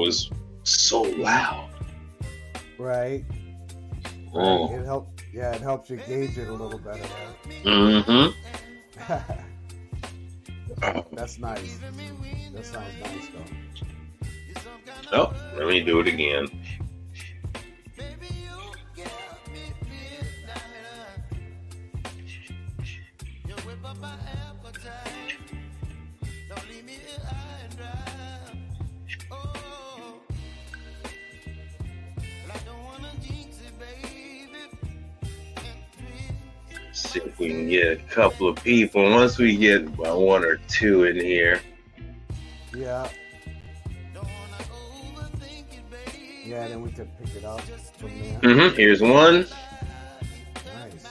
was so loud. Right. Oh. It helps. Yeah, it helps you gauge it a little better. Mm-hmm. Right? That's nice. That sounds nice, though. Oh, let me do it again. See if we can get a couple of people. Once we get one or two in here. Yeah. Yeah, then we can pick it up from there. Mm-hmm. Here's one. Nice.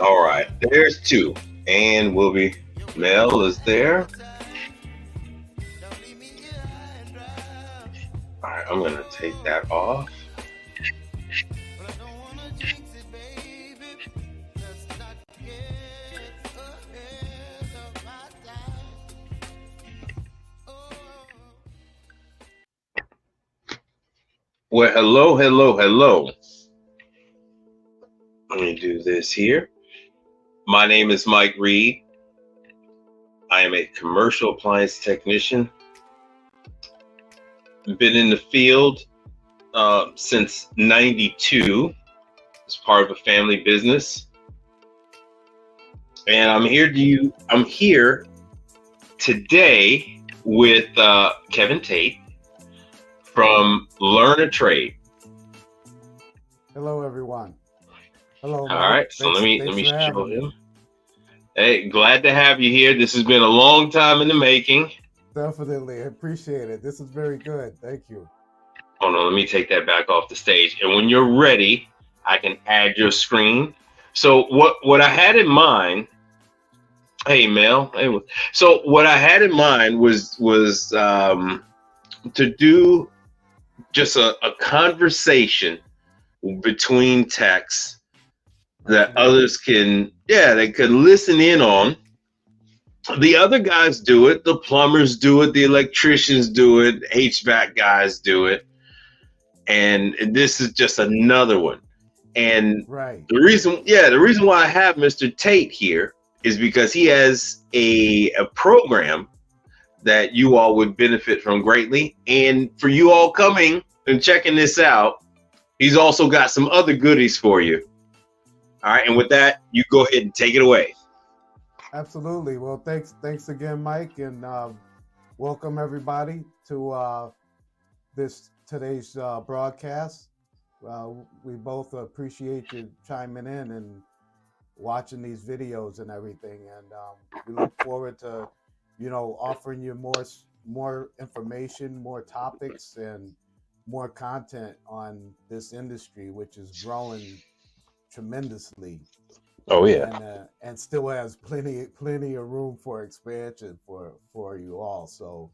All right, there's two. And will be Mel is there. All right, I'm gonna take that off. Well, hello, hello, hello. Let me do this here. My name is Mike Reed. I am a commercial appliance technician. Been in the field since '92 as part of a family business. And I'm here today with Kevin Tate from Learn a Trade. Hello, everyone. Hello. All right, so let me show him. Hey, glad to have you here. This has been a long time in the making. Definitely, I appreciate it. This is very good. Thank you. Oh no, let me take that back off the stage. And when you're ready, I can add your screen. So what I had in mind. Hey, Mel. Hey, so what I had in mind was to do just a conversation between techs that others they could listen in on. The other guys do it, the plumbers do it, the electricians do it, HVAC guys do it, and this is just another one. And the reason why I have Mr. Tate here is because he has a program that you all would benefit from greatly. And for you all coming and checking this out, he's also got some other goodies for you. All right, and with that, you go ahead and take it away. Absolutely. Well, thanks again, Mike, and welcome everybody to today's broadcast. We both appreciate you chiming in and watching these videos and everything, and we look forward to, offering you more information, more topics, and more content on this industry, which is growing tremendously. Oh yeah, and still has plenty of room for expansion for you all. So,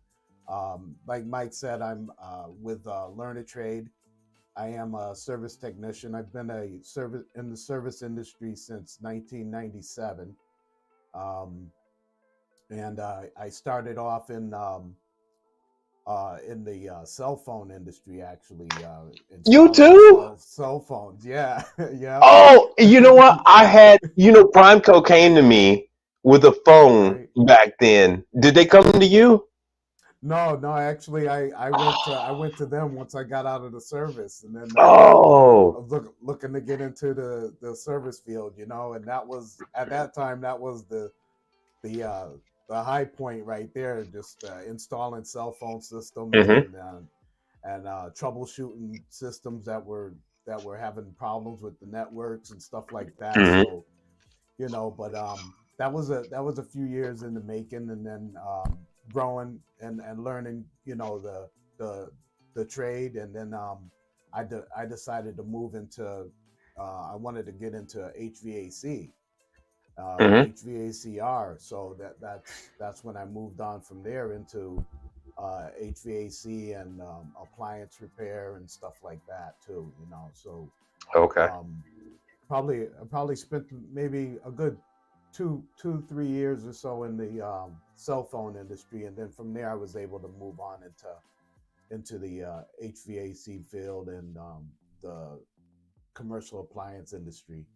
like Mike said, I'm with Learn a Trade. I am a service technician. I've been in the service industry since 1997, and I started off in the cell phone industry, actually. You too? Cell phones, yeah. Yeah. Oh, you know what? I had, Primeco came to me with a phone back then. Did they come to you? No. Actually, I went to them once I got out of the service, and then I was looking to get into the service field, and that was at that time the high point right there, just installing cell phone systems and troubleshooting systems that were having problems with the networks and stuff like that. So, but that was a few years in the making, and then growing and learning, the trade, and then I decided to move into I wanted to get into HVAC. HVACR, so that's when I moved on from there into HVAC and appliance repair and stuff like that too. So Okay. I probably spent maybe a good 3 years or so in the cell phone industry, and then from there I was able to move on into the HVAC field and the commercial appliance industry.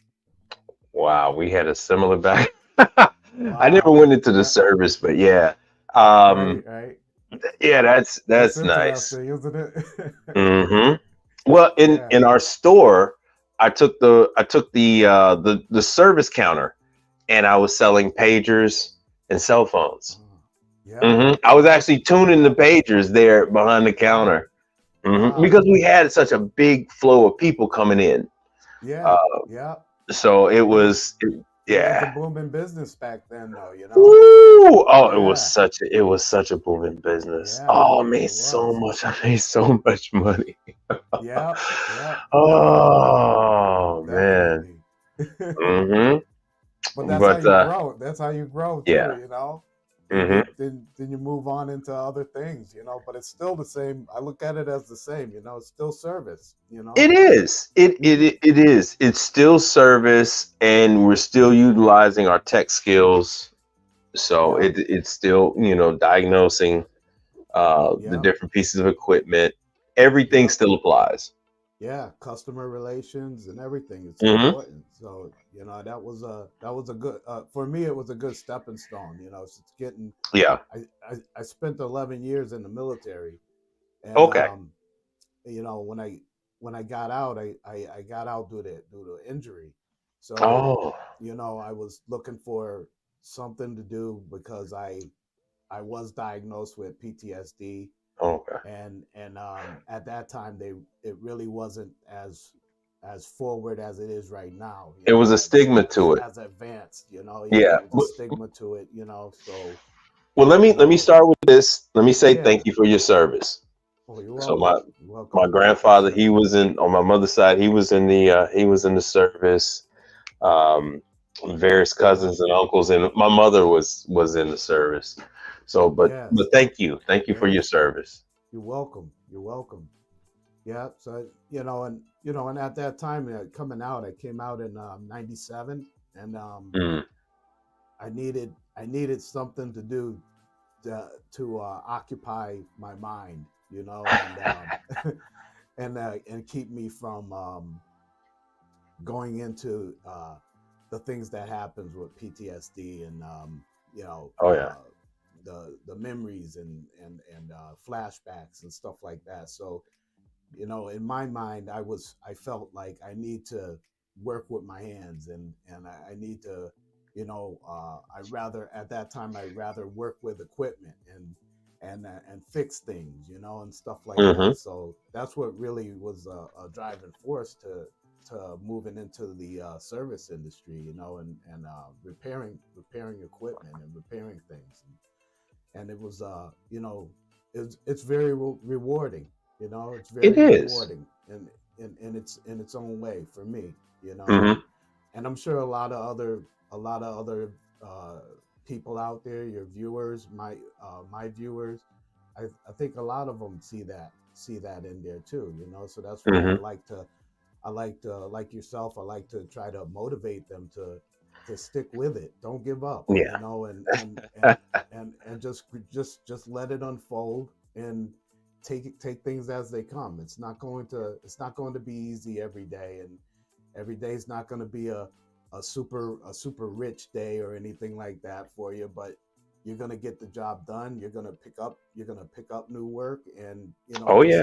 Wow, we had a similar back. I never Wow. went into the Yeah. service, but yeah. Right. Yeah, That's that's nice. interesting, isn't it? Hmm. Well, Yeah. in our store, I took the service counter, and I was selling pagers and cell phones. Yeah. I was Yeah. actually tuning the pagers there behind the Wow. counter, Wow. because we had such a big flow of people coming in. Uh, Yeah. Yeah. so it It was was, it was a yeah. booming business back then, though. Woo! Oh, Yeah. it was such a booming business. Yeah. Oh, I made It so was. much. I made so much money. Yeah. Yeah. Definitely. Oh man. Definitely. Hmm. But that's how But you grow. That's how you grow yeah. too. Hmm. Then you move on into other things. But it's still the same. I look at it as the same. It's still service. It is. It is. It's still service, and we're still utilizing our tech skills. So Yeah. it's still, diagnosing the Yeah. different pieces of equipment. Everything Yeah. still applies. Yeah. Customer relations and everything. It's Hmm. important. So that was a good for me. It was a good stepping stone. It's getting. Yeah. I spent 11 years in the military, and Okay. when I got out, I got out due to injury. So, Oh. I was looking for something to do because I was diagnosed with PTSD, Okay. and at that time it really wasn't as forward as it is right now, It was a stigma to it. as advanced. Yeah, Yeah. there's a stigma to it. So Well, let me start with this. Let me say thank yeah. you for your service. Oh, you're So welcome. You're my welcome. Yes, grandfather, sir. he was on my mother's side, he was in the service. Um, Various Yeah. cousins and uncles, and my mother was in the service. So, but Yes. thank you for Yeah. your service. You're welcome. You're welcome. Yeah. So and at that time, coming out, I came out in '97, and Mm. I needed something to do to occupy my mind, and keep me from going into the things that happens with PTSD and you know Oh yeah. uh, the memories and flashbacks and stuff like that. So in my mind, I felt like I need to work with my hands, and I need to, I rather at that time I rather work with equipment and fix things, and stuff like Hmm. that. So that's what really was a driving force to moving into the service industry, and repairing equipment and repairing things, and it was it's very rewarding. It's It very is. rewarding in its own way for me. Hmm. And I'm sure a lot of other uh, people out there, your viewers, my viewers, I think a lot of them see that in there too. So that's why Hmm. like yourself, I like to try to motivate them to stick with it. Don't give up, Yeah. and just let it unfold and take things as they come. It's not going to be easy every day, and every day is not going to be a super rich day or anything like that for you, but you're going to get the job done. You're going to pick up new work, and Oh just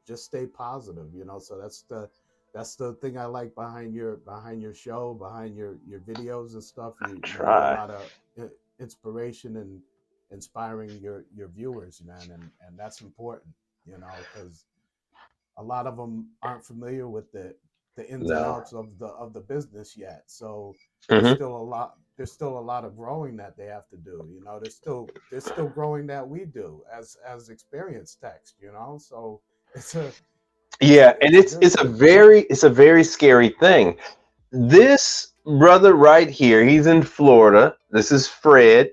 yeah. stay positive. So that's the thing I like behind your show, behind your videos and stuff. I You get a try. lot of inspiration and inspiring your viewers, man, and that's important, because a lot of them aren't familiar with the ins and No. outs of the business yet. So there's Hmm. still a lot there's still a lot of growing that they have to do. There's still growing that we do as experienced techs. So it's a it's a Yeah, and it's a good thing. it's a very scary thing. This brother right here, he's in Florida. This is Fred.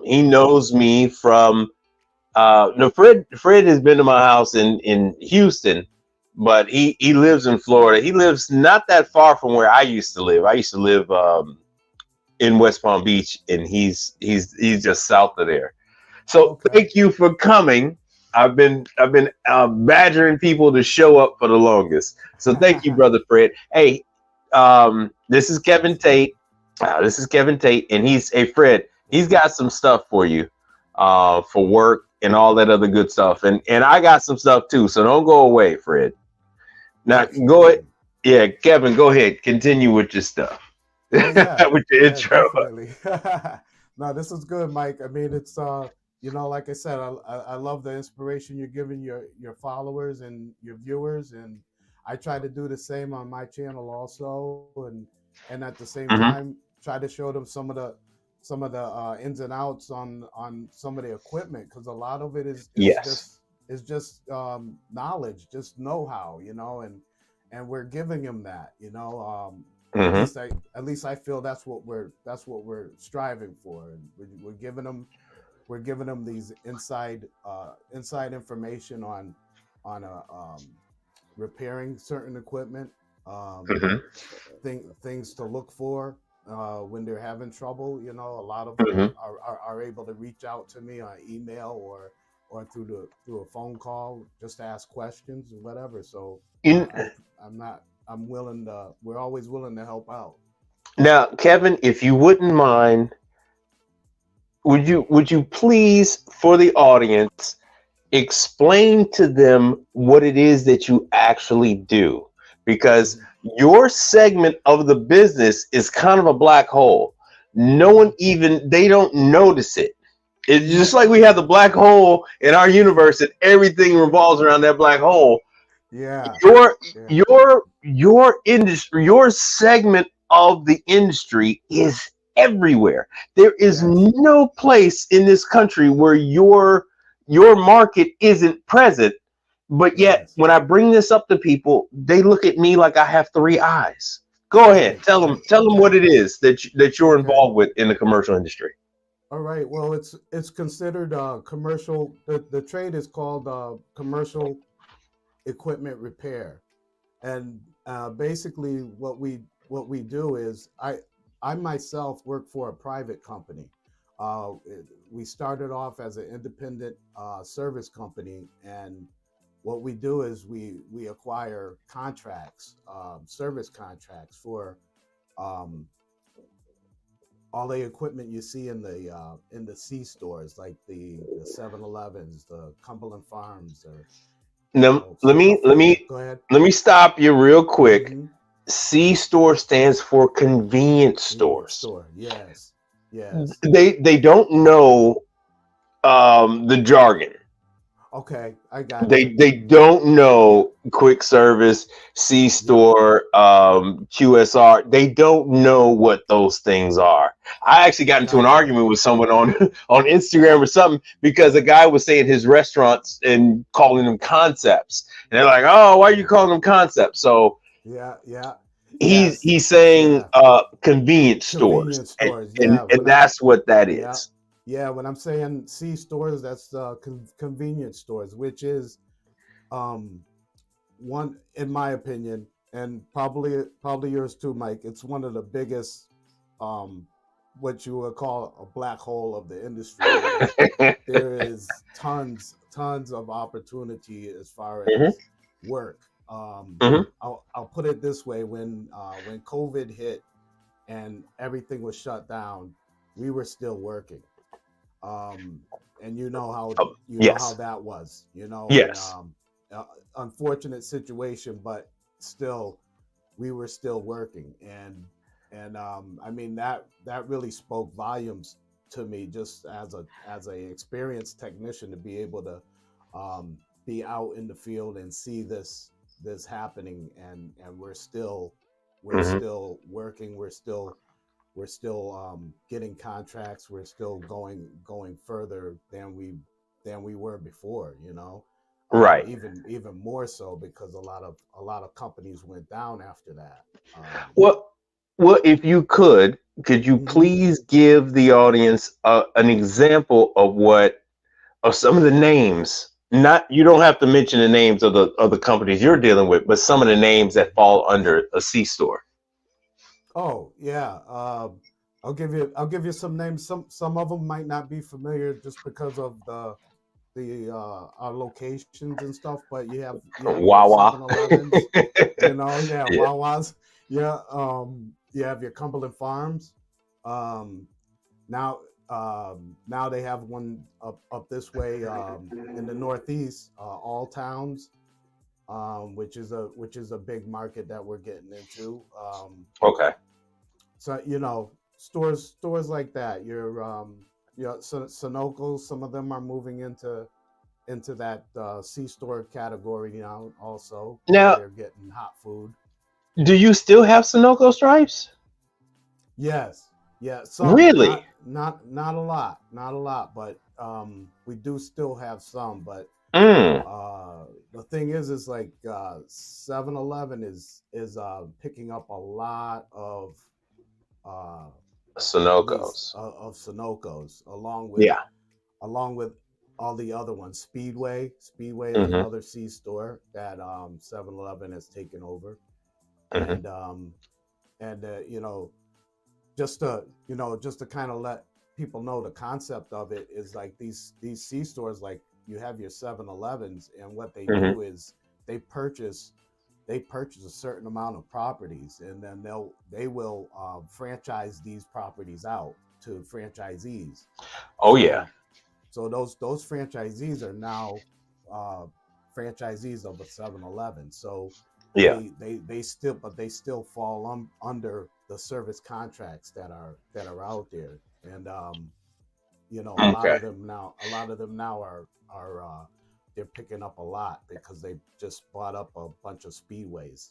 He knows me from No, Fred has been to my house in Houston, but he lives in Florida. He lives not that far from where I used to live. I used to live in West Palm Beach, and he's just south of there. So Okay. thank you for coming. I've been badgering people to show up for the longest. So thank you, brother Fred. Hey, this is Kevin Tate. This is Kevin Tate, and Fred. He's got some stuff for you, for work and all that other good stuff. And I got some stuff too. So don't go away, Fred. Now go ahead. Yeah, Kevin, go ahead. Continue with your stuff. Oh, yeah. With your intro. Definitely. No, this is good, Mike. I mean, it's like I said, I love the inspiration you're giving your followers and your viewers, and I try to do the same on my channel also, and at the same time try to show them some of the ins and outs on some of the equipment, because a lot of it is just knowledge, just know-how, and we're giving them that, At least I feel that's what we're striving for, and we're giving them these inside information on repairing certain equipment, things to look for when they're having trouble. A lot of them are able to reach out to me on email or through a phone call just to ask questions or whatever. So we're always willing to help out. Now, Kevin, if you wouldn't mind, would you please, for the audience, explain to them what it is that you actually do? Because your segment of the business is kind of a black hole. They don't notice it. It's just like we have the black hole in our universe, and everything revolves around that black hole. Yeah. Your industry, your segment of the industry is everywhere. There is no place in this country where your market isn't present. But yet, when I bring this up to people, they look at me like I have three eyes. Go ahead, tell them what it is that you're involved with in the commercial industry. All right. Well, it's considered commercial. The trade is called commercial equipment repair, and basically what we do is I myself work for a private company. We started off as an independent service company, and what we do is we acquire contracts, service contracts for all the equipment you see in the C stores, like the 7-Elevens, the Cumberland Farms. Now, let me stop you real quick. C store stands for convenience stores. Yes. They don't know the jargon. Okay, I got it. They don't know quick service, C store, QSR. They don't know what those things are. I actually got into an argument with someone on Instagram or something because a guy was saying his restaurants and calling them concepts. And they're like, "Oh, why are you calling them concepts?" So he's saying convenience stores. And that's what that is. Yeah, when I'm saying C stores, that's convenience stores, which is one, in my opinion, and probably yours too, Mike. It's one of the biggest, what you would call a black hole of the industry. There is tons of opportunity as far as work. I'll put it this way: when COVID hit and everything was shut down, we were still working. And you know how that was, Yes. Unfortunate situation, but still we were still working, and I mean that really spoke volumes to me, just as a experienced technician, to be able to be out in the field and see this happening, and we're still working, we're still getting contracts. We're still going further than we were before, Right. Even more so, because a lot of companies went down after that. Well, if you could you please give the audience an example of of some of the names. Not you don't have to mention the names of the companies you're dealing with, but some of the names that fall under a C store. Oh yeah, I'll give you some names. Some of them might not be familiar just because of the our locations and stuff. But you have your Wawa. 7-Elevens, you know, yeah, Yeah. Wawas, yeah. You have your Cumberland Farms. Um, now now they have one up this way in the Northeast, All Towns, which is a big market that we're getting into. Okay. So you know, stores like that. Sunoco. Some of them are moving into that C store category now. Also, where Now, they're getting hot food. do you still have Sunoco stripes? Yes, yeah. Some, Really? not a lot, not a lot, but we do still have some. But Mm. the thing is like 7-Eleven is picking up a lot uh, these Sunoco's. of Sunoco's, Yeah. along with all the other ones. Speedway is Mm-hmm. another C store that 7-Eleven has taken over, Mm-hmm. and you know, just to kind of let people know the concept of it is like these C stores, like you have your 7-Elevens, and what they Mm-hmm. do is they purchase they purchase a certain amount of properties, and then they will franchise these properties out to franchisees. Oh yeah. So those franchisees are now uh, franchisees of a 7-Eleven. So Yeah. they still fall under the service contracts that are out there, and you know, Okay. a lot of them now are they're picking up a lot because they just bought up a bunch of speedways.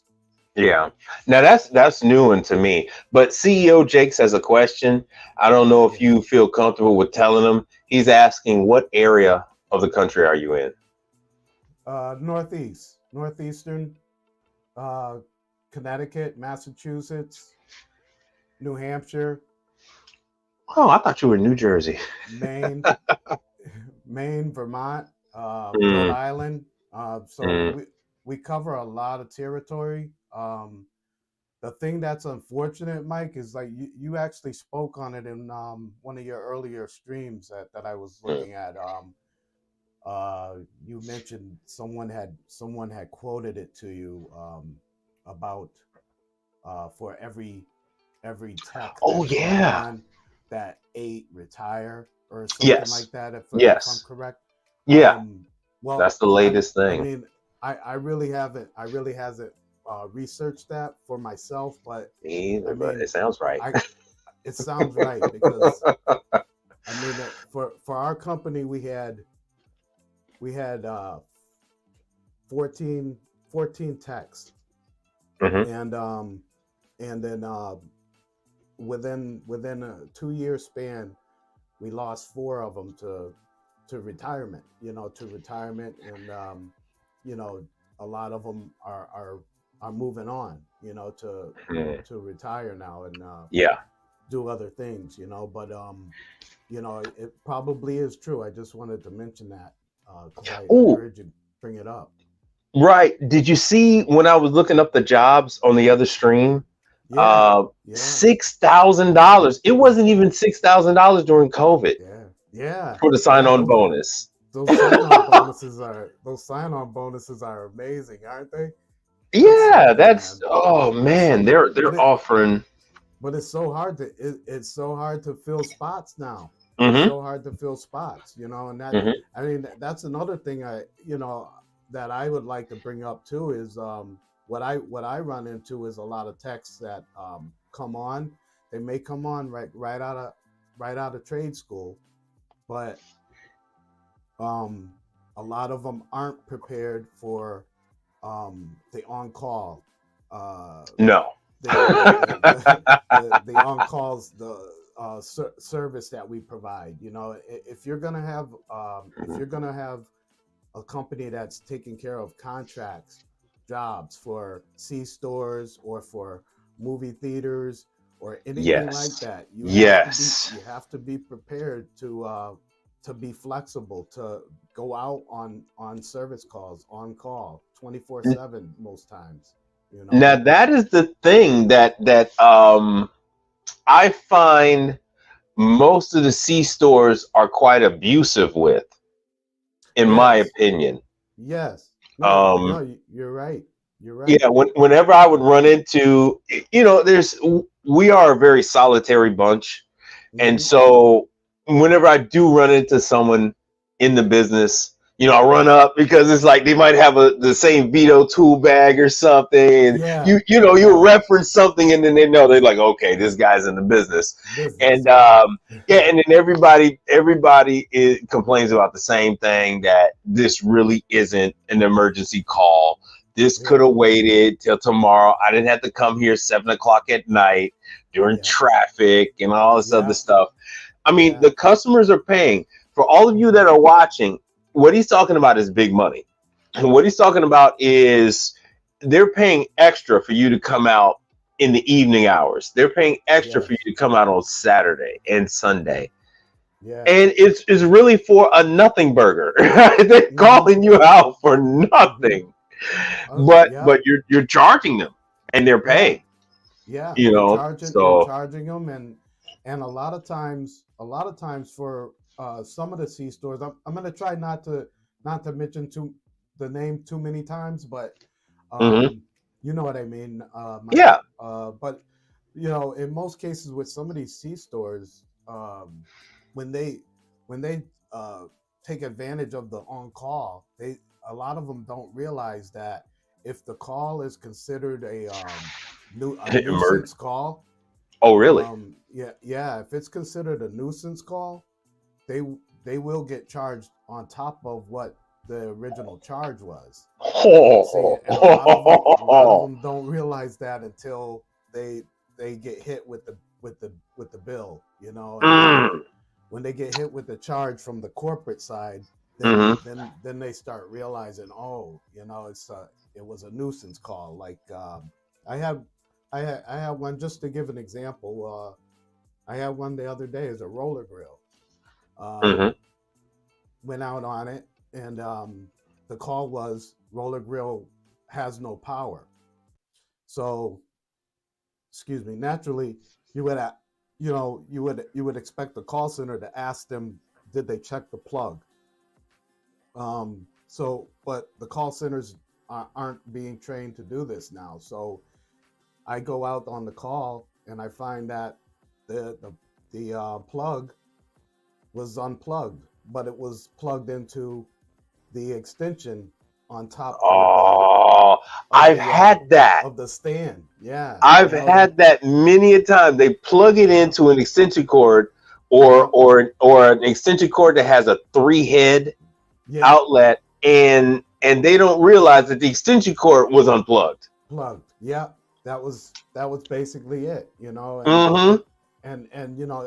Yeah. Now that's new one to me. But CEO Jakes has a question. I don't know if Yeah. you feel comfortable with telling him. He's asking what area of the country are you in? Northeastern, uh, Connecticut, Massachusetts, New Hampshire, Oh, I thought you were in New Jersey. Maine, Vermont, Rhode Mm, Island. So mm, we cover a lot of territory. The thing that's unfortunate, Mike, is like you actually spoke on it in one of your earlier streams that I was mm. looking at. You mentioned someone had quoted it to you about for every tech Oh that come yeah. on, that 8 retire or something Yes. like that. If I'm Yes. correct. Yeah. Um, well, That's the I latest I thing. mean I really hasn't researched that for myself, but Me I either, but mean it sounds right. I it sounds right because I mean for our company we had 14 14 techs, Hmm. and then within a 2 year span we lost 4 of them to retirement, to retirement, and you know, a lot of them are moving on, Mm. to retire now and Yeah. do other things, but it probably is true. I just wanted to mention that because I Oh, heard you bring it up. right. Did you see when I was looking up the jobs on the other stream? Yeah, yeah, $6,000. It wasn't even $6,000 during COVID yeah, for the yeah. sign-on bonus. Those sign on bonuses are amazing, aren't they? That's Yeah, something, that's man. oh That's man, something. they're offering. It's so hard it's so hard to fill spots now. It's Hmm. so hard to fill spots, and that, Hmm. I mean, that's another thing that I would like to bring up too is what I run into is a lot of techs that come on. They may come on right out of trade school, but um a lot of them aren't prepared for the on call, uh No. the on calls, the service that we provide. If you're gonna have if Mhm. you're gonna have a company that's taking care of contracts, jobs for C stores or for movie theaters or anything like Yes. that, Yes. you have to be prepared to be flexible, to go out on service calls, on call, 24/7 most times. You Now know. that is the thing that I find most of the C stores are quite abusive with, in my Yes. opinion. Yes. No. Um, No. You're right. You're right. yeah, whenever I would run into, we are a very solitary bunch. And Hmm. so whenever I do run into someone in the business, I run up because it's like they might have the same Vito tool bag or something. And Yeah. you Yeah. reference something and then they know they're like, okay, this guy's in the business. Business. And Yeah. yeah, and then everybody complains about the same thing, that this really isn't an emergency call. This could Yeah. have waited till tomorrow. I didn't have to come here 7 o'clock at night during Yeah. traffic and all this other Yeah. stuff. I mean, Yeah. the customers are paying. For all of you that are watching, what he's talking about is big money. And what he's talking about is they're paying extra for you to come out in the evening hours. They're paying extra for you Yes. to come out on Saturday and Sunday. Yes. And it's really for a nothing burger. They're Hmm. calling you out for Hmm. nothing. But Yeah. but you're charging them and they're Yeah. paying, Yeah. You're So charging them, and a lot of times for some of the C stores, I'm gonna try not to mention the name too many times, but mhm. you know what I mean, Mike. Yeah. But in most cases with some of these C stores, when they uh, take advantage of the on call, a lot of them don't realize that if the call is considered a Emerge. nuisance call, Oh, really? yeah, if it's considered a nuisance call, they they will get charged on top of what the original charge was. See, and a lot of them don't realize that until they they get hit with the bill, and then Mm. when they get hit with the charge from the corporate side, then Mhm. then they start realizing, oh, it was a nuisance call. Like I had I had one, just to give an example. I had one the other day as a roller grill. Mhm. Um, Went out on it, and the call was roller grill has no power. So, excuse me. Naturally, you would, you would expect the call center to ask them, did they check the plug? But the call centers aren't being trained to do this now. So I go out on the call and I find that the plug was unplugged, but it was plugged into the extension on top Oh, of I've the uh, had that. of the stand. Yeah, I've they. had that many a time. They plug it Yeah, into an extension cord, or yeah, an extension cord that has a 3 head yeah. outlet, and they don't realize that the extension cord was unplugged. Plugged. Yeah, that was basically it. And Mm-hmm. it and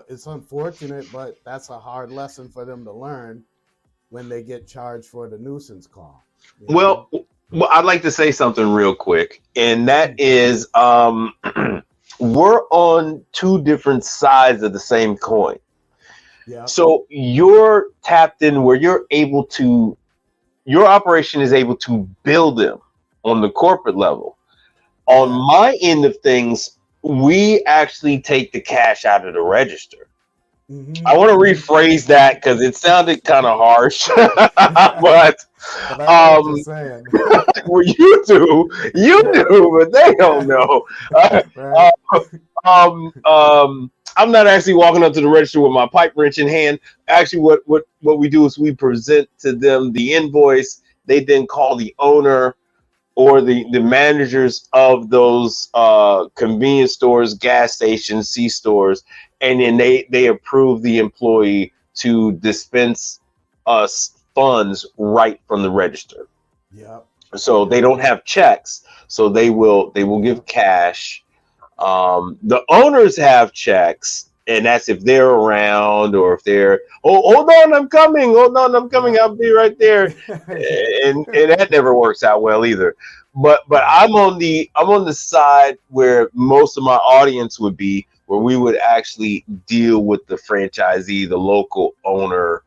it's unfortunate, but that's a hard lesson for them to learn when they get charged for the nuisance call. You know. Well, I'd like to say something real quick, and that is, we're on two different sides of the same coin. Yeah. So you're tapped in where your operation is able to bill them on the corporate level. On Yeah. my end of things, we actually take the cash out of the register. Mm-hmm. I want to Mm-hmm. rephrase that because it sounded kind of harsh, but But I know what you're um, saying. well, you Yeah. do, but they don't Yeah. know. Right. I'm not actually walking up to the register with my pipe wrench in hand. Actually, what we do is we present to them the invoice. They then call the owner or the managers of those convenience stores, gas stations, C stores, and then they approve the employee to dispense us funds right from the register. Yep. So they Yep. don't have checks, so they will give Yep. cash. The owners have checks, and that's if they're around or if they're, oh, hold on, I'm coming, hold on, I'm coming, Yep. I'll be right there, Yeah. and that never works out well either. But Right. I'm on the side where most of my audience would be, where we would actually deal with the franchisee, the local owner,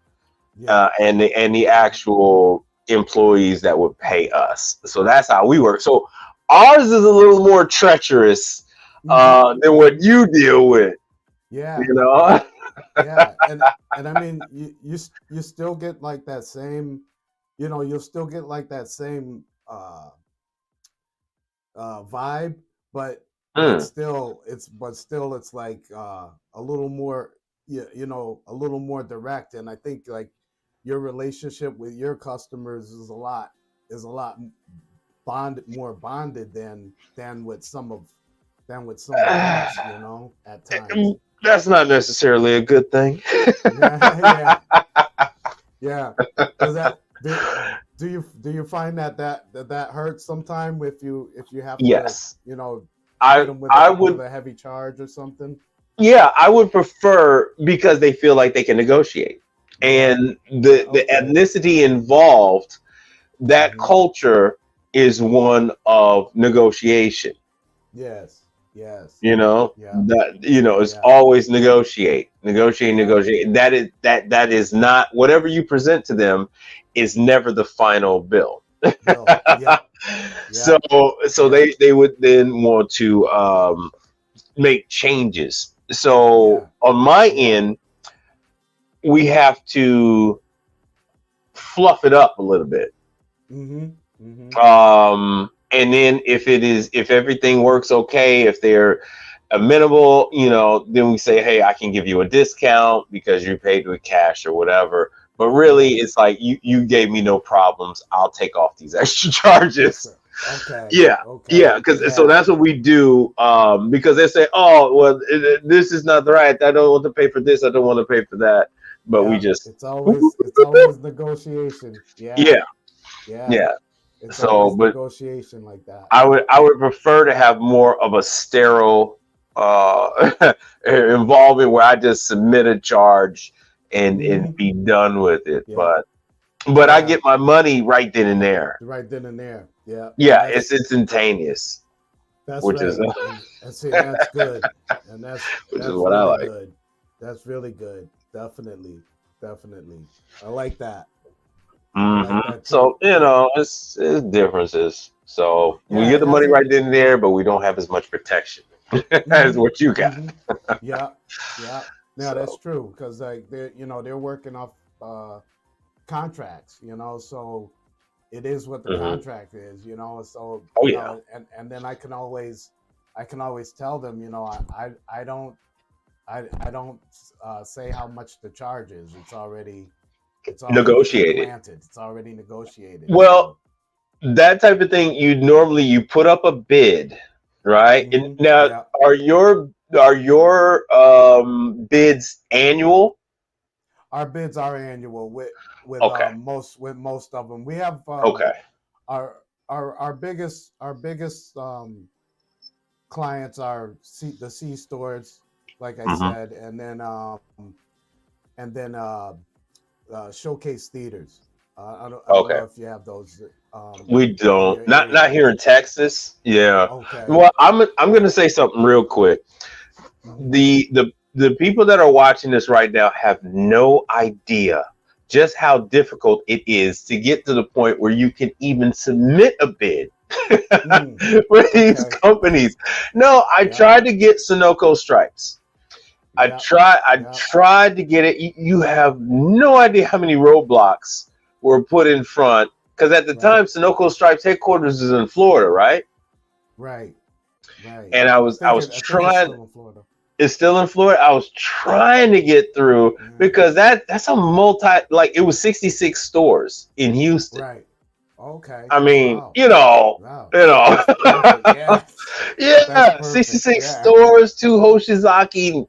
Yeah. And the actual employees that would pay us. So that's how we work. So ours is a little more treacherous than what you deal with. Yeah. You know. Yeah. And I mean, you still get like that same, you know, you'll still get like that same vibe, but still it's like a little more, you know, a little more direct. And I think like your relationship with your customers is a lot more bonded than with some of us, you know, at times. That's not necessarily a good thing. Yeah. Yeah. Does that do you find that hurts sometime if you have to, Yes. you know, I would with a heavy charge or something? Yeah, I would prefer, because they feel like they can negotiate. And the ethnicity involved, that culture is one of negotiation. Yes. You know, Yeah. that, you know, it's always negotiate. That is not, whatever you present to them is never the final bill. Yeah. So they would then want to make changes. So on my end, we have to fluff it up a little bit. And then if everything works okay, if they're amenable, you know, then we say, hey, I can give you a discount because you paid with cash or whatever. But really, it's like you gave me no problems. I'll take off these extra charges. Yeah. Because so that's what we do. Because they say, oh, well, this is not right. I don't want to pay for this. I don't want to pay for that. But we just it's always negotiation. Yeah. It's so, always but negotiation like that. I would prefer to have more of a sterile involvement where I just submit a charge and be done with it. But I get my money right then and there. Right then and there. Yeah. Yeah, it's instantaneous. That's which right. is that's good. And that's what really I like. Good. That's really good. Definitely. I like that. So, you know, it's differences. So we get the money right then and there, but we don't have as much protection as what you got. Yeah, that's true, because like they're working off contracts, you know, so it is what the contract is, you know. So know, and then I can always tell them, you know, I don't say how much the charge is. It's already negotiated. It's already negotiated. Well, that type of thing, you put up a bid, right? And now, are your bids annual? Our bids are annual with most of them. We have our biggest clients are the C stores, like I said, and then showcase theaters. I don't know if you have those. We don't. Not here in Texas. Yeah. Well, I'm going to say something real quick. The people that are watching this right now have no idea just how difficult it is to get to the point where you can even submit a bid for these companies. No, I tried to get Sunoco Stripes. I tried to get it. You have no idea how many roadblocks were put in front, because at the time Sunoco Stripes headquarters is in Florida, right? Right. And I was trying. It's still in Florida. I was trying to get through because that's a it was 66 stores in Houston. Right. Okay. I mean, you know, 66 stores, 2 Hoshizaki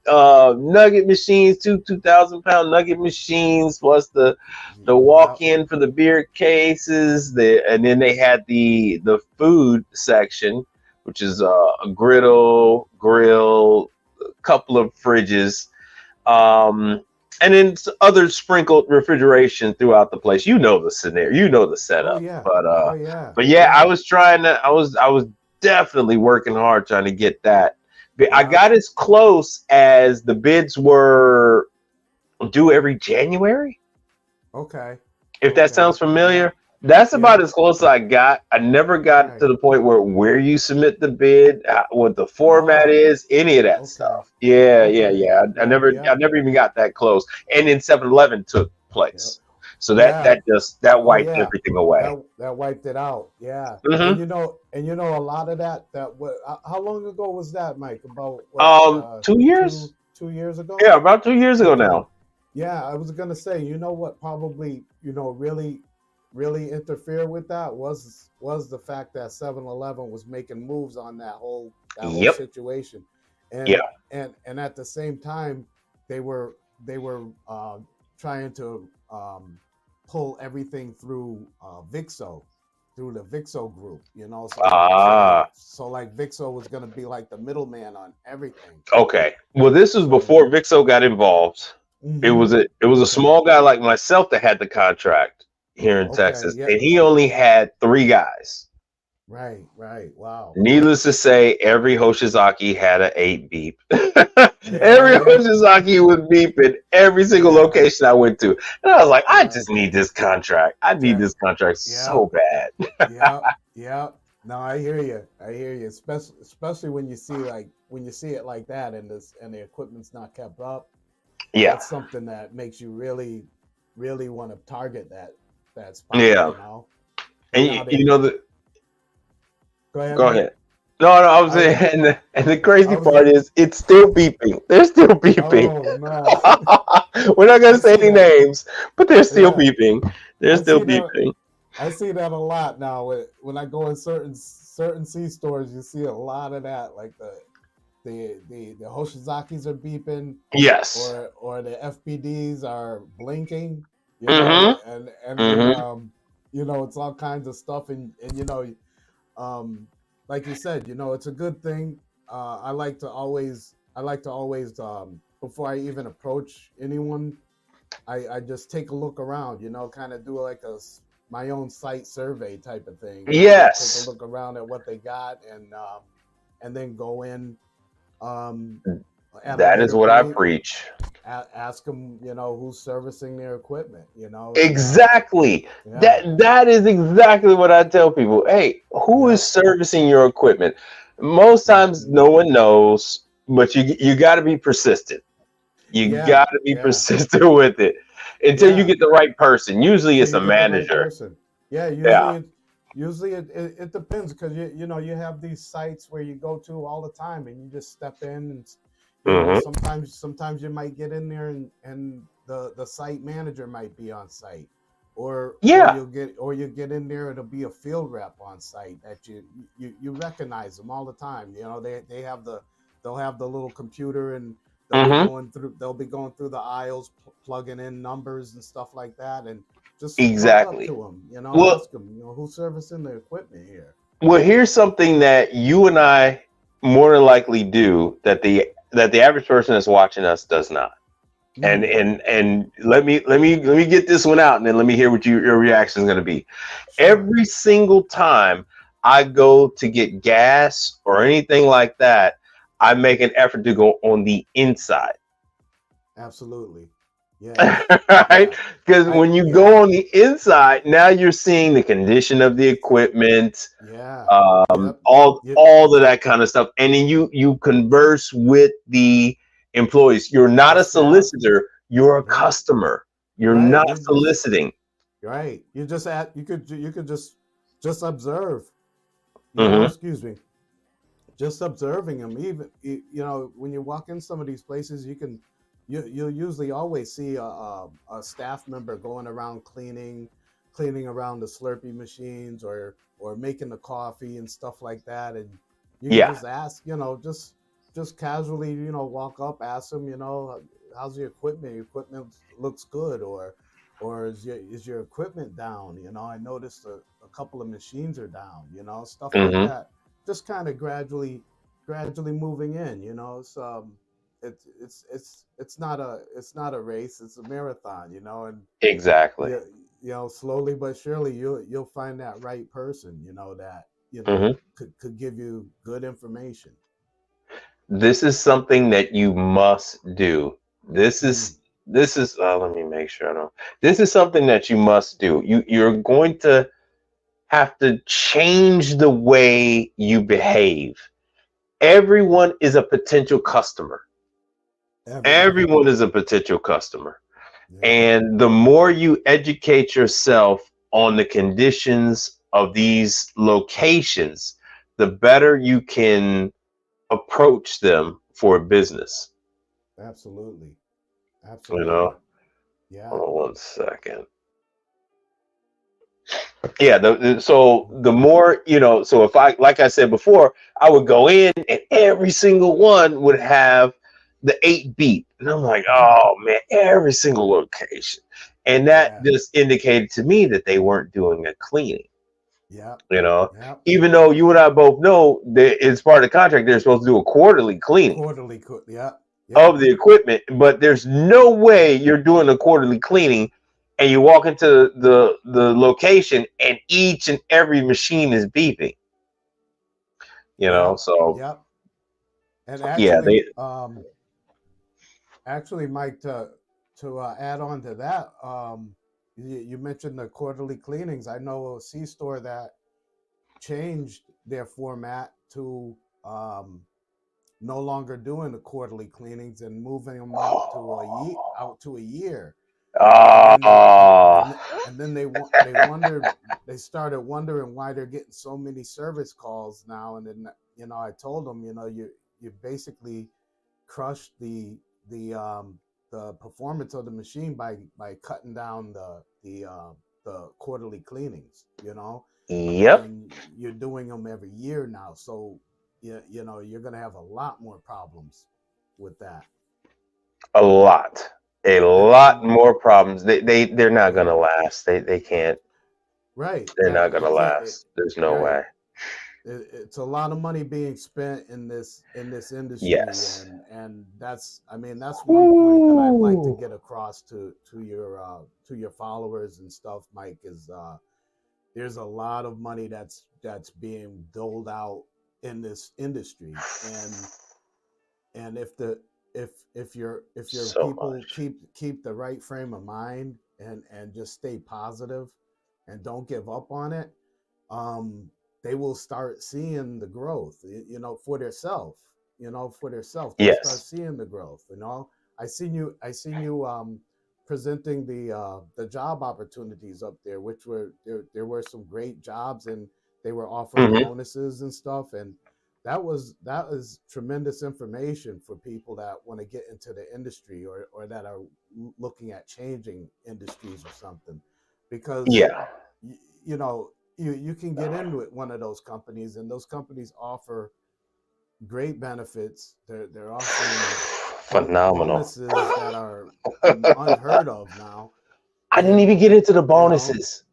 nugget machines, 2,000-pound nugget machines, plus the walk-in for the beer cases. And then they had the food section, which is a grill, a couple of fridges, and then other sprinkled refrigeration throughout the place. You know the scenario, you know the setup. But I was trying to. I was definitely working hard trying to get that. I got as close as the bids were due every January. Okay. If that Okay. sounds familiar, Yeah. that's about Yeah. as close as I got. I never got Right. to the point where you submit the bid, what the format Oh. is, any of that Okay. stuff. Yeah, yeah, Okay. yeah. I Yep. I Yep. never even got that close. And then 7-Eleven took Yep. place, so Yeah. that Oh wiped yeah. everything away. That wiped it out. Yeah. Hmm. And a lot of that what how long ago was that, Mike? About what 2 years. 2 years ago? Yeah, about 2 years ago Okay. now. Yeah, I was gonna say, you know what probably, really interfere with that was the fact that 7-Eleven was making moves on that whole Yep. situation. Yeah. And at the same time they were trying to pull everything through Vixo, through the Vixo group, Ah. so like Vixo was gonna be like the middleman on everything. Okay. Well, this was So before Vixo got involved. It was a okay. small guy like myself that had the contract here in Okay, Texas, yeah. and he only had 3 guys. Right, right. Wow. Needless to say, every Hoshizaki had an 8 beep. Every Yeah, Hoshizaki was beeping every single yeah, location I went to. And I was like, I yeah, just need this contract. I need yeah, this contract yeah, so bad. yeah, yeah. No, I hear you. I hear you. Especially when you see it like that, and the equipment's not kept up. Yeah. That's something that makes you really, really want to target that spot. Yeah. And And now you they know the go ahead, Go Mike. ahead. No, I was I was, saying, and the I crazy was part gonna. is it's still beeping. They're still beeping. Oh no, We're not I gonna say see any that. names, but they're still Yeah, beeping. They're I still see that. beeping. I see that a lot now. When I go in certain C stores, you see a lot of that. Like the Hoshizakis are beeping, Yes. or the FPDs are blinking. Mm-hmm. And then Mm-hmm. it's all kinds of stuff. And like you said, it's a good thing. I like to always before I even approach anyone, I just take a look around, kind of do like my own site survey type of thing, take a Yes. look around at what they got, and then go in at a That is later what I point, preach. ask them, who's servicing their equipment, and Exactly. yeah, That is exactly what I tell people. Hey, who is yep, servicing your equipment? Most times hmm no one knows, but you got to be persistent. You yeah, got to be yeah, persistent with it until you yeah. get the right person. Usually Till it's you a get the right manager. person. Yeah, Yeah. usually it depends, because you have these sites where you go to all the time, and you just step in, and Hmm. sometimes you might get in there, and the site manager might be on site, or Yeah. you get in there, it'll be a field rep on site that you recognize them all the time. They'll have the little computer, and Hmm. they'll be going through the aisles, plugging in numbers and stuff like that, and just walk up Exactly. to them, Well, ask them, who's servicing the equipment here. here's something that you and I more than likely do that the average person that's watching us does not. And Mm, and let me get this one out, and then let me hear what your reaction is going to be. sure. Every single time I go to get gas or anything like that, I make an effort to go on the inside. Absolutely. Yes. Right? Yeah. Because when you Yeah. go on the inside, now you're seeing the condition of the equipment, Yeah. Yep. Yep. all of that kind of stuff, and then you converse with the employees. You're not The a staff. solicitor, you're a Right. customer. You're Right. not You're just soliciting. right. You just you could just observe. Hmm. Excuse me. Just observing them, even when you walk in some of these places, you'll usually always see a staff member going around cleaning around the Slurpee machines, or making the coffee and stuff like that, and you could Yeah. just ask, just casually, walk up, ask them, how's your equipment? Your equipment looks good, or is your equipment down? I noticed a couple of machines are down, stuff like Hmm. that. Just kind of gradually moving in. It's not a race. It's a marathon. And Exactly. yeah, slowly but surely you'll find that right person. That Hmm. could give you good information. This is something that you must do. This Mm, is this is let me make sure I know. This is something that you must do. You're going to have to change the way you behave. Everyone is a potential customer. Everyone is a potential customer. Yeah. And the more you educate yourself on the conditions of these locations, the better you can approach them for business. Absolutely. You Absolutely. know, Yeah. hold on 1 second. Yeah, so the more, so if I, like I said before, I would go in and every single one would have the 8 beat. And I'm like, oh man, every single location. And that Yeah. just indicated to me that they weren't doing a cleaning, Yeah. Yeah. even though you and I both know that it's part of the contract, they're supposed to do a quarterly cleaning Quarterly. Yeah. Yeah. of the equipment, but there's no way you're doing a quarterly cleaning and you walk into the location and each and every machine is beeping. Yeah. So Yeah. And yeah, actually, Mike, to add on to that, you mentioned the quarterly cleanings. I know a C store that changed their format to no longer doing the quarterly cleanings and moving them out to a year. And then they wondered, they started wondering why they're getting so many service calls now. And then I told them, you basically crushed the performance of the machine by cutting down the quarterly cleanings, yep, and you're doing them every year now. So you're gonna have a lot more problems with that. a lot And more problems. They're not yeah, gonna last. They can't. They're right. not gonna You can't. last. There's no Right. way. It's a lot of money being spent in this industry, Yes. and that's one point that I'd like to Ooh. get across to your followers and stuff, Mike, is there's a lot of money that's being doled out in this industry, and if your So people much. keep the right frame of mind and just stay positive and don't give up on it, um, they will start seeing the growth, for themselves. They'll start Yes. seeing the growth. I seen you presenting the job opportunities up there, which there were some great jobs, and they were offering Hmm. bonuses and stuff, and that is tremendous information for people that want to get into the industry, or that are looking at changing industries or something, because Yeah. you, you know you can get into it, one of those companies, and those companies offer great benefits. They're offering Phenomenal. bonuses that are unheard of now. I didn't And even get into the you know bonuses.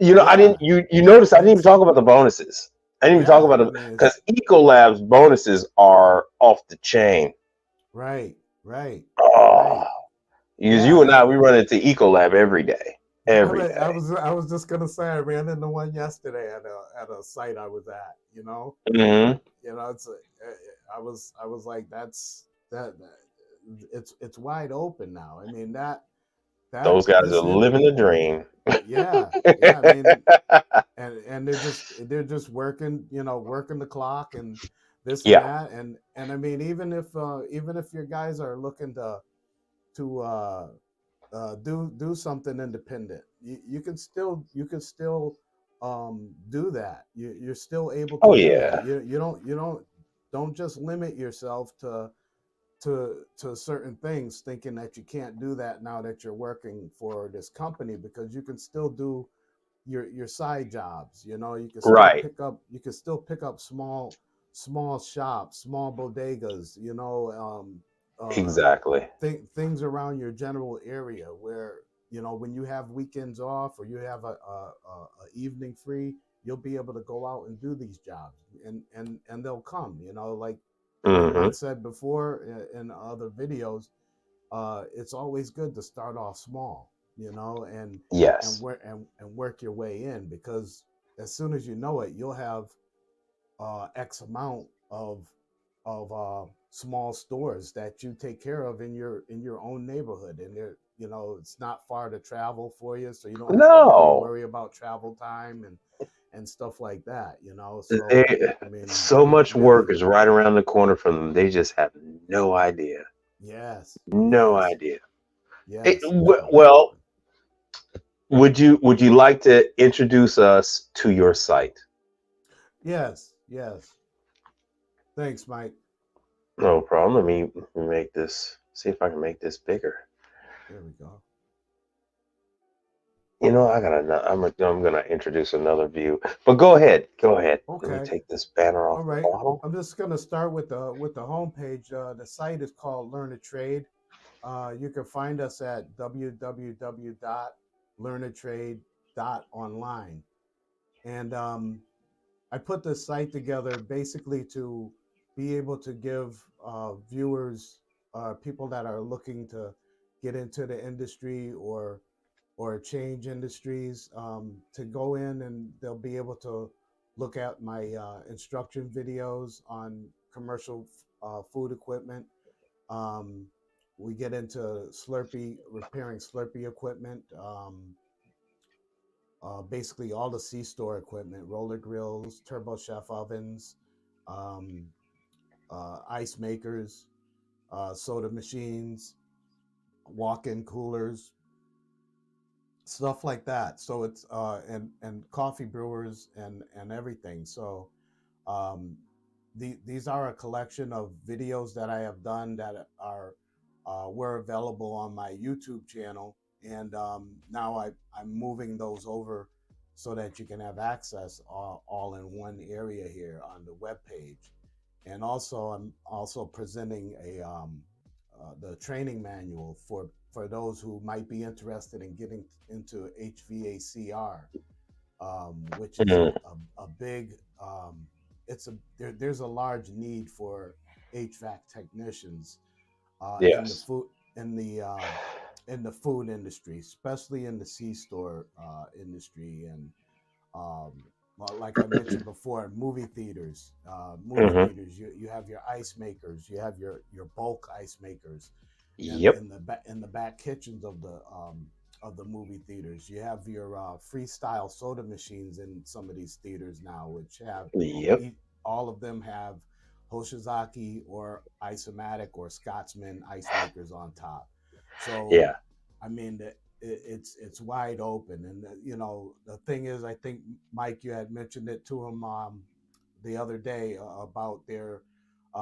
I didn't. yeah, You notice I didn't even it's talk about the bonuses. I didn't even talk yeah, about I it mean, because it's Ecolab's bonuses are off the chain. right, right, Oh, right. because Yeah, you and I, we run into Ecolab every day, I every mean, day. I was just gonna say, I ran into one yesterday at a site I was at, and Hmm. I was like, it's wide open now. I mean, that Those guys are this in living the dream. yeah, yeah. I mean, and they're just working, working the clock and this and Yeah. that, and I mean, even if your guys are looking to do something independent, you can still do that. You're still able to Oh do that. yeah. You don't just limit yourself to certain things, thinking that you can't do that now that you're working for this company, because you can still do your side jobs. Right. You can still pick up small shops, small bodegas, Exactly. things around your general area, where when you have weekends off, or you have a evening free, you'll be able to go out and do these jobs, and they'll come, like Hmm. Mike said before in other videos. It's always good to start off small, and Yes. work your way in, because as soon as you know it, you'll have X amount of small stores that you take care of in your own neighborhood, and they're, it's not far to travel for you, so you don't have to really No, worry about travel time and stuff like that. So they, I mean, so much work really, is right around the corner from them. They just have no idea. yes, No yes, idea. yes, Well, would you like to introduce us to your site? yes, yes. Thanks, Mike. No problem. Let me make this. See if I can make this bigger. There we go. I'm gonna introduce another view. But go ahead. Go ahead. Let me Okay. take this banner All off the right. bottom. I'm just gonna start with the homepage. The site is called Learn to Trade. You can find us at www.learnatrade.online. And I put this site together basically to be able to give viewers, people that are looking to get into the industry or change industries, to go in, and they'll be able to look at my instruction videos on commercial food equipment. Um, we get into repairing Slurpee equipment, basically all the C-store equipment, roller grills, turbo chef ovens, um, ice makers, soda machines, walk-in coolers, stuff like that. So it's and coffee brewers and everything. So um, these are a collection of videos that I have done that are were available on my YouTube channel, and now I'm moving those over so that you can have access all in one area here on the web page. And also, I'm also presenting the training manual for those who might be interested in getting into HVACR, which is Mhm. a big there's a large need for HVAC technicians in the Yes. food in the food industry, especially in the C-store industry, and um, well, like I mentioned before, Hmm. you have your ice makers, you have your bulk ice makers, and Yep. in the back kitchens of the movie theaters, you have your freestyle soda machines in some of these theaters now, which have Yep. all of them have Hoshizaki or Isomatic or Scotsman ice makers on top. So Yeah. I mean, it's wide open, and the thing is, I think Mike, you had mentioned it to him the other day about their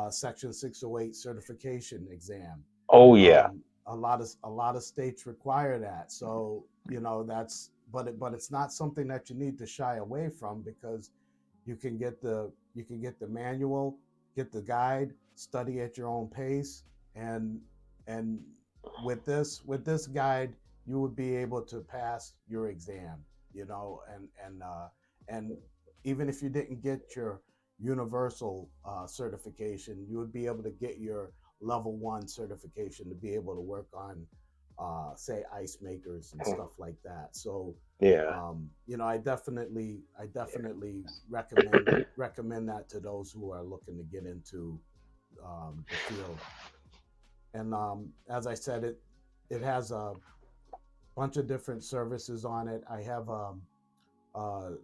Section 608 certification exam. Oh yeah. A lot of states require that, so that's but it's not something that you need to shy away from, because you can get the manual, get the guide, study at your own pace, and and with this guide, you would be able to pass your exam, and even if you didn't get your universal certification, you would be able to get your level 1 certification to be able to work on say ice makers and stuff like that. So Yeah. I definitely recommend that to those who are looking to get into the field. And as I said, it has a bunch of different services on it. I have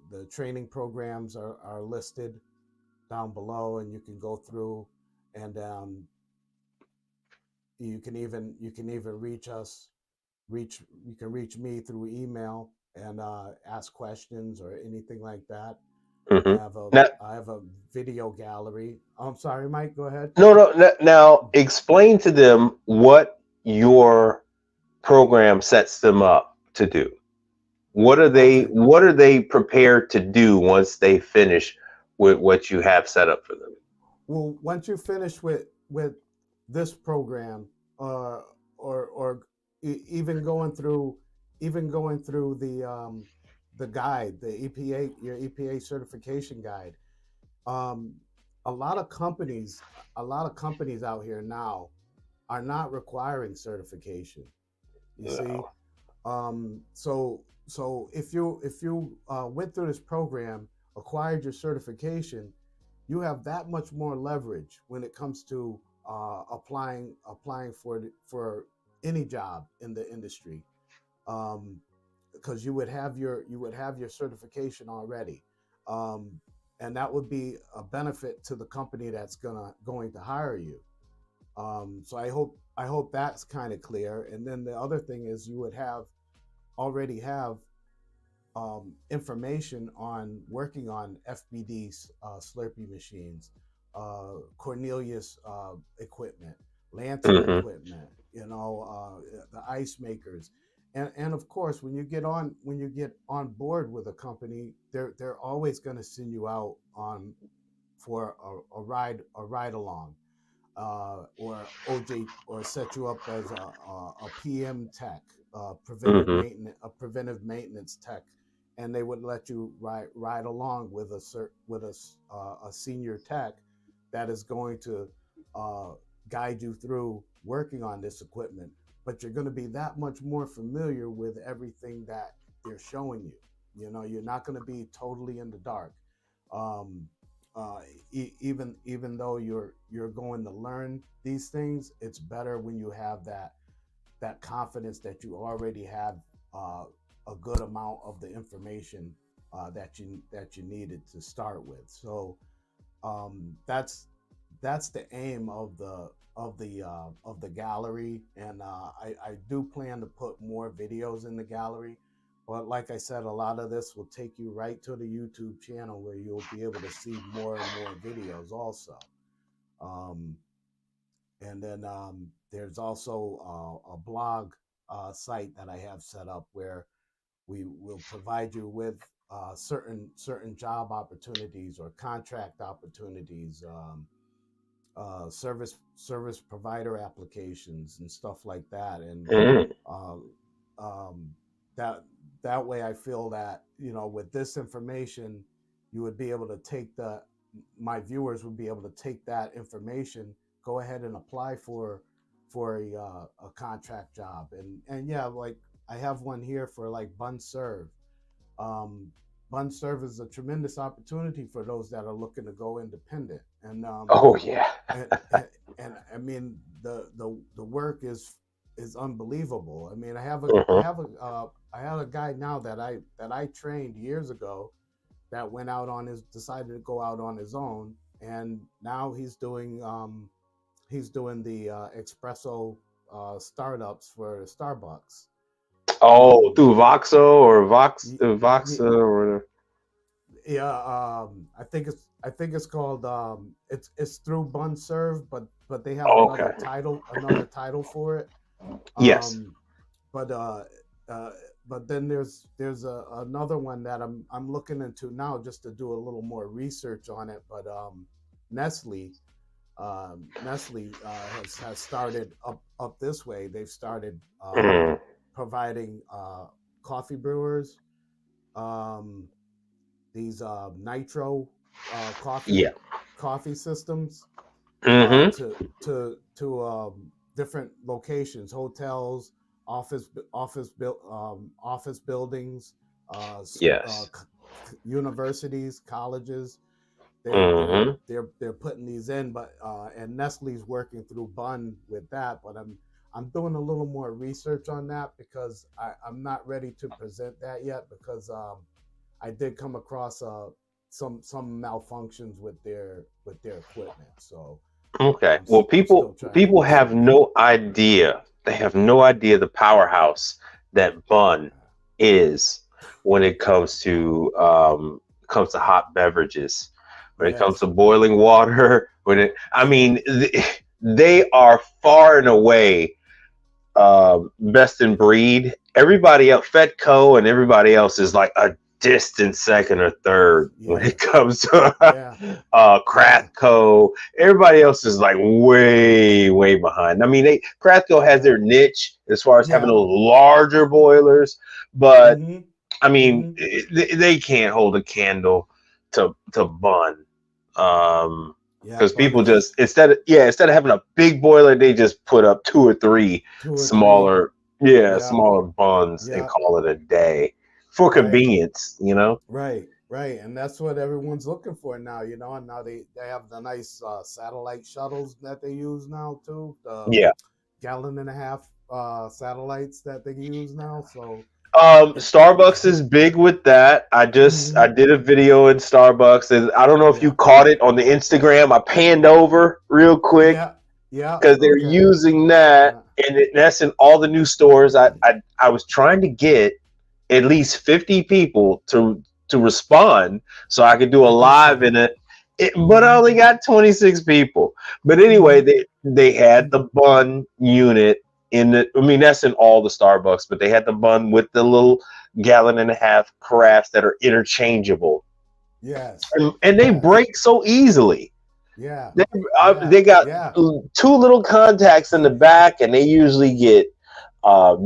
the training programs are listed down below, and you can go through, and you can even you can reach me through email and ask questions or anything like that. Hmm. I have a Now, I have a video gallery. I'm sorry, Mike. Go ahead. no, no. Now, explain to them what your program sets them up to do. Okay. What are they prepared to do once they finish with what you have set up for them? Well, once you finish with this program, or even going through the guide, the EPA your EPA certification guide, um, a lot of companies a lot of companies out here now are not requiring certification. You see, No. so if you went through this program, acquired your certification, you have that much more leverage when it comes to applying for any job in the industry, because you would have your certification already, um, and that would be a benefit to the company that's going to hire you. So I hope that's kind of clear. And then the other thing is you would already have information on working on FBD Slurpee machines, Cornelius equipment, Lancer Mm-hmm. equipment, the ice makers, and of course when you get on board with a company, they're always going to send you out on for a ride along, or OJ, or set you up as a PM tech, Mm-hmm. a preventive maintenance tech, and they would let you ride along with a senior tech that is going to uh, guide you through working on this equipment. But you're going to be that much more familiar with everything that they're showing you. You're not going to be totally in the dark. Um, uh, even though you're going to learn these things, it's better when you have that confidence that you already have uh, a good amount of the information that you needed to start with. So that's the aim of the gallery, and I do plan to put more videos in the gallery. But like I said, a lot of this will take you right to the YouTube channel where you'll be able to see more and more videos also. Um, and then there's also a blog site that I have set up where we will provide you with certain job opportunities or contract opportunities, service provider applications and stuff like that. And Mm-hmm. uh, um, that way, I feel that with this information, you would be able to my viewers would be able to take that information, go ahead and apply for a contract job, and yeah, like I have one here for like Bunserve. Um, Bunserve is a tremendous opportunity for those that are looking to go independent, Oh yeah. and I mean the work is unbelievable. I mean, Mm-hmm. I have a guy now that I trained years ago that decided to go out on his own, and now he's doing the espresso startups for Starbucks. Oh, Um, through Voxo or y- Voxa y- or whatever. yeah, I think it's called it's through Bunserve, but they have Okay. another title for it. Yes. Um, but uh, but then there's another one that I'm looking into now just to do a little more research on it. But Nestle Nestle has started up this way. They've started Mm-hmm. providing coffee brewers, um, these nitro Yeah. coffee systems Mm-hmm. to different locations, hotels, office buildings, Yes. universities, colleges. Mm-hmm. They're putting these in, but and Nestle's working through Bun with that. But I'm doing a little more research on that because I'm not ready to present that yet because I did come across some malfunctions with their equipment. So Okay. Well, I'm still trying to people have research it. no idea. They have no idea the powerhouse that Bun is when it comes to hot beverages, when it comes Yes. to boiling water. I mean, they are far and away best in breed. Everybody else, Fedco and everybody else is like a distant second or third when Yeah. it comes to Yeah. Yeah. Krathco. Everybody else is like way, way behind. I mean, Krathco has Yeah. their niche as far as having Yeah. those larger boilers, but Mm-hmm. I mean, Mm-hmm. they can't hold a candle to Bun. Yeah. Because Bun people is just instead of having a big boiler, they just put up two or three two or three. smaller, yeah, Yeah. smaller buns and Yeah. call it a day for Right. convenience. Right. Right, and that's what everyone's looking for now, you know. And now they have the nice satellite shuttles that they use now too. The Yeah. gallon and a half satellites that they use now. So it, Starbucks is big with that. I Mhm. did a video in Starbucks, and I don't know if you Yeah, caught it on the Instagram. I panned over real quick yeah, yeah. because they're Okay. using that, Yeah. and that's in all the new stores. I was trying to get at least 50 people to respond so I could do a I think live so. in it. But I Hmm. only got 26 people. But anyway, Hmm. they had the bun unit in the. I mean, that's in all the Starbucks, but they had the bun with the little gallon and a half carafes that are interchangeable, Yes. and they Yes. break so easily. Yeah. They, Yeah. they got Yeah. two little contacts in the back, and they usually get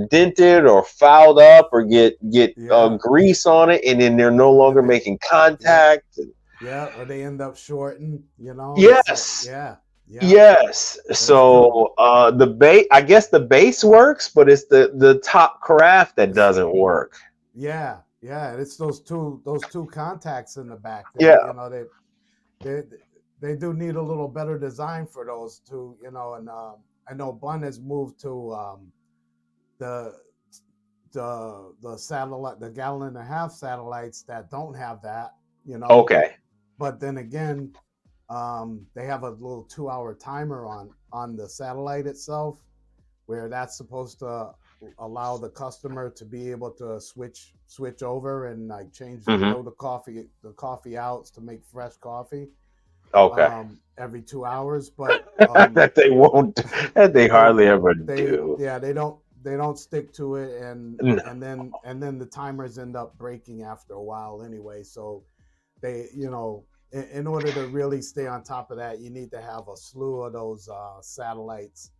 dented or fouled up or get Yeah. grease on it, and then they're no longer And they, making yeah. contact. Yeah. Or they end up shorting. You know. It's Yes, yeah. Yeah. yes. That's true. So the base, I guess the base works, but it's the top carafe that doesn't work. Yeah. Yeah. And it's those two contacts in the back that Yeah. you know they they do need a little better design for those two. You know. And I know Bun has moved to the the satellite, the gallon and a half satellites that don't have that, you know. Okay. But then again, they have a little 2 hour timer on the satellite itself, where that's supposed to allow the customer to be able to switch over and like change, Hmm. throw the coffee out to make fresh coffee Okay. every 2 hours. But That they won't. That they they hardly ever they do. yeah they don't stick to it, and No. and then the timers end up breaking after a while anyway. So they, in order to really stay on top of that, you need to have a slew of those satellites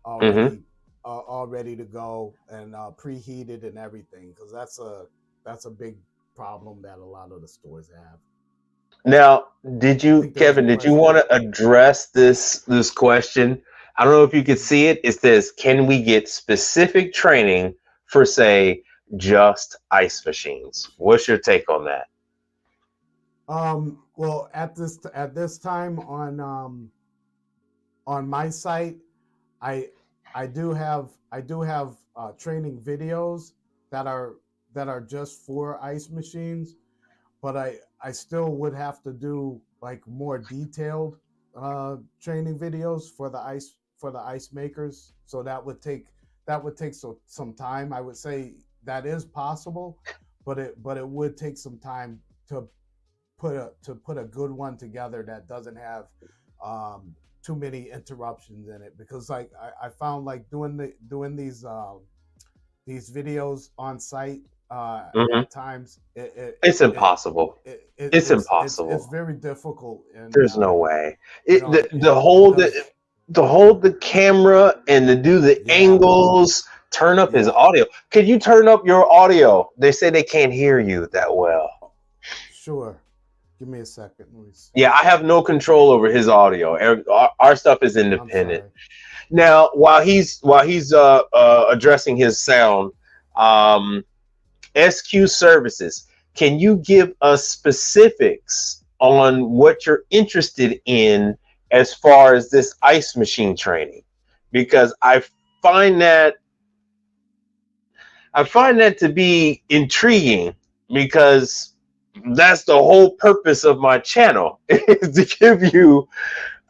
Hmm. already all ready to go and preheated and everything, because that's a big problem that a lot of the stores have. Now, I think there was a Kevin, did you question. want to address this question? I don't know if you could see it. It says, "Can we get specific training for, say, just ice machines?" What's your take on that? Well, at this time on my site, I I do have training videos that are just for ice machines, but I still would have to do like more detailed training videos for the ice makers. So that would take some time. I would say that is possible, but it would take some time to put a good one together that doesn't have too many interruptions in it, because like I found like doing these videos on site Hmm. at times It's it, impossible. It's it's impossible. very difficult, and There's no way. you It know, the, the hold the because to hold the camera and to do the yeah, angles, turn up his yeah. audio. Could you turn up your audio? They say they can't hear you that well. Oh, sure, give me a second, let me see. Yeah, I have no control over his audio. Our stuff is I'm independent. sorry. Now, while he's addressing his sound, um, SQ Services, can you give us specifics on what you're interested in as far as this ice machine training? Because find that I find that to be intriguing, because that's the whole purpose of my channel is to give you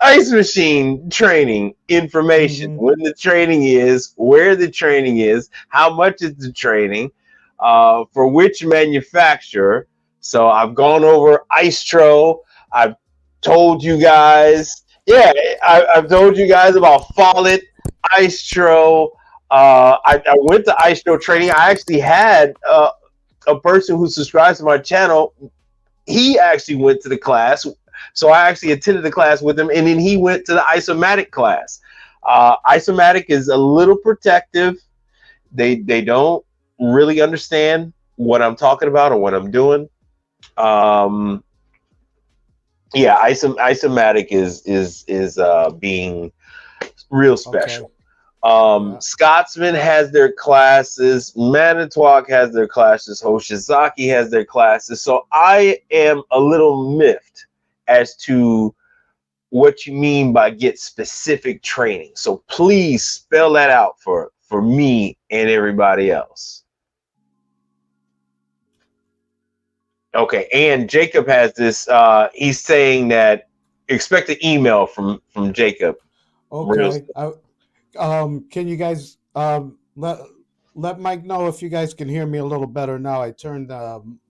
ice machine training information, Hmm. when the training is, where the training is, how much is the training, for which manufacturer. So I've gone over Icetro. I've told you guys, yeah, I've told you guys about Follett, Icetro. I went to Icetro training. I actually had a person who subscribes to my channel. He actually went to the class, so I actually attended the class with him, and then he went to the Isomatic class. Isomatic is a little protective. They don't really understand what I'm talking about or what I'm doing. Um, Isomatic is being real Okay. special. Yeah. Scotsman has their classes, Manitowoc has their classes, Hoshizaki has their classes. So I am a little miffed as to what you mean by get specific training. So please spell that out for me and everybody else. Okay, and Jacob has this. He's saying that expect an email from Jacob. Okay. Can you guys let Mike know if you guys can hear me a little better now? I turned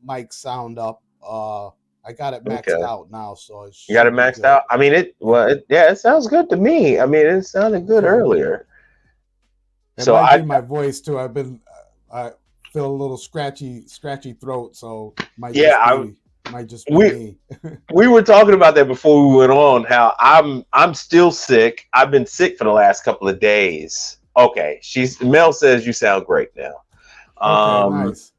Mike's sound up. I got it maxed Okay. out now, so it You got it should be maxed good. out. I mean, it sounds good to me. I mean, it sounded good earlier. It So might be my voice too. I feel a little scratchy throat, so might just be me. We were talking about that before we went on. How I'm still sick. I've been sick for the last couple of days. Okay, Mel says you sound great now. Okay, nice.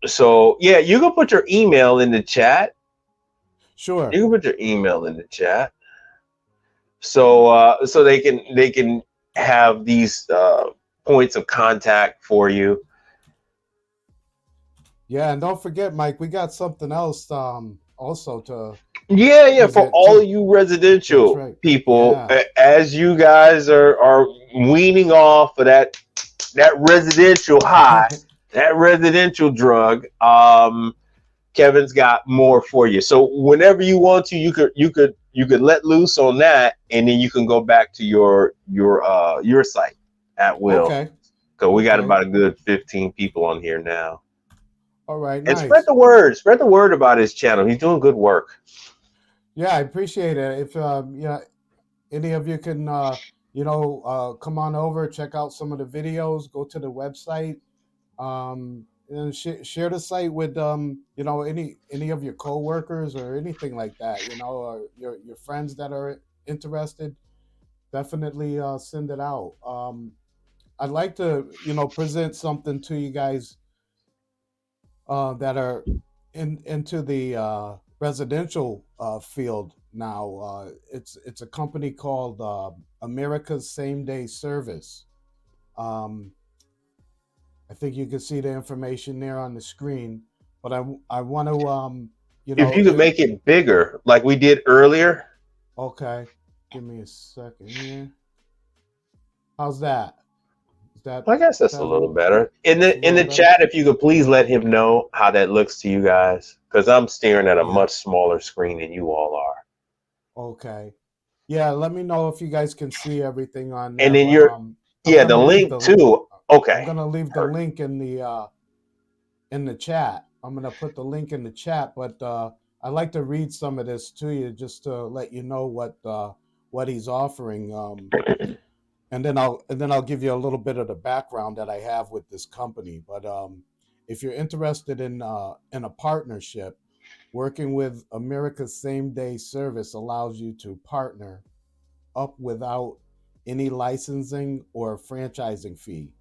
So yeah, you can put your email in the chat. Sure. You can put your email in the chat. So so they can have these points of contact for you. Yeah, and don't forget, Mike, we got something else also to For all you residential people, as you guys are weaning off of that residential high, that residential drug, Kevin's got more for you. So whenever you want to, you could let loose on that, and then you can go back to your site at will. Okay. So we got about a good 15 people on here now. All right, and nice. Spread the word. Spread the word about his channel. He's doing good work. Yeah, I appreciate it. If any of you can come on over, check out some of the videos, go to the website, and share the site with any of your coworkers or anything like that, or your friends that are interested. Definitely send it out. I'd like to present something to you guys that are into the residential field now. It's a company called America's Same Day Service. I think you can see the information there on the screen, but I want to if you could make it bigger like we did earlier. Okay, give me a second here. How's that? I guess that's a little better. In the chat, if you could please let him know how that looks to you guys, because I'm staring at a much smaller screen than you all are. Okay. Yeah, let me know if you guys can see everything on there. And then the link too. Okay. I'm gonna leave the link in the chat. I'm gonna put the link in the chat, but I'd like to read some of this to you just to let you know what he's offering. And then I'll give you a little bit of the background that I have with this company. But if you're interested in a partnership, working with America's Same Day Service allows you to partner up without any licensing or franchising fee.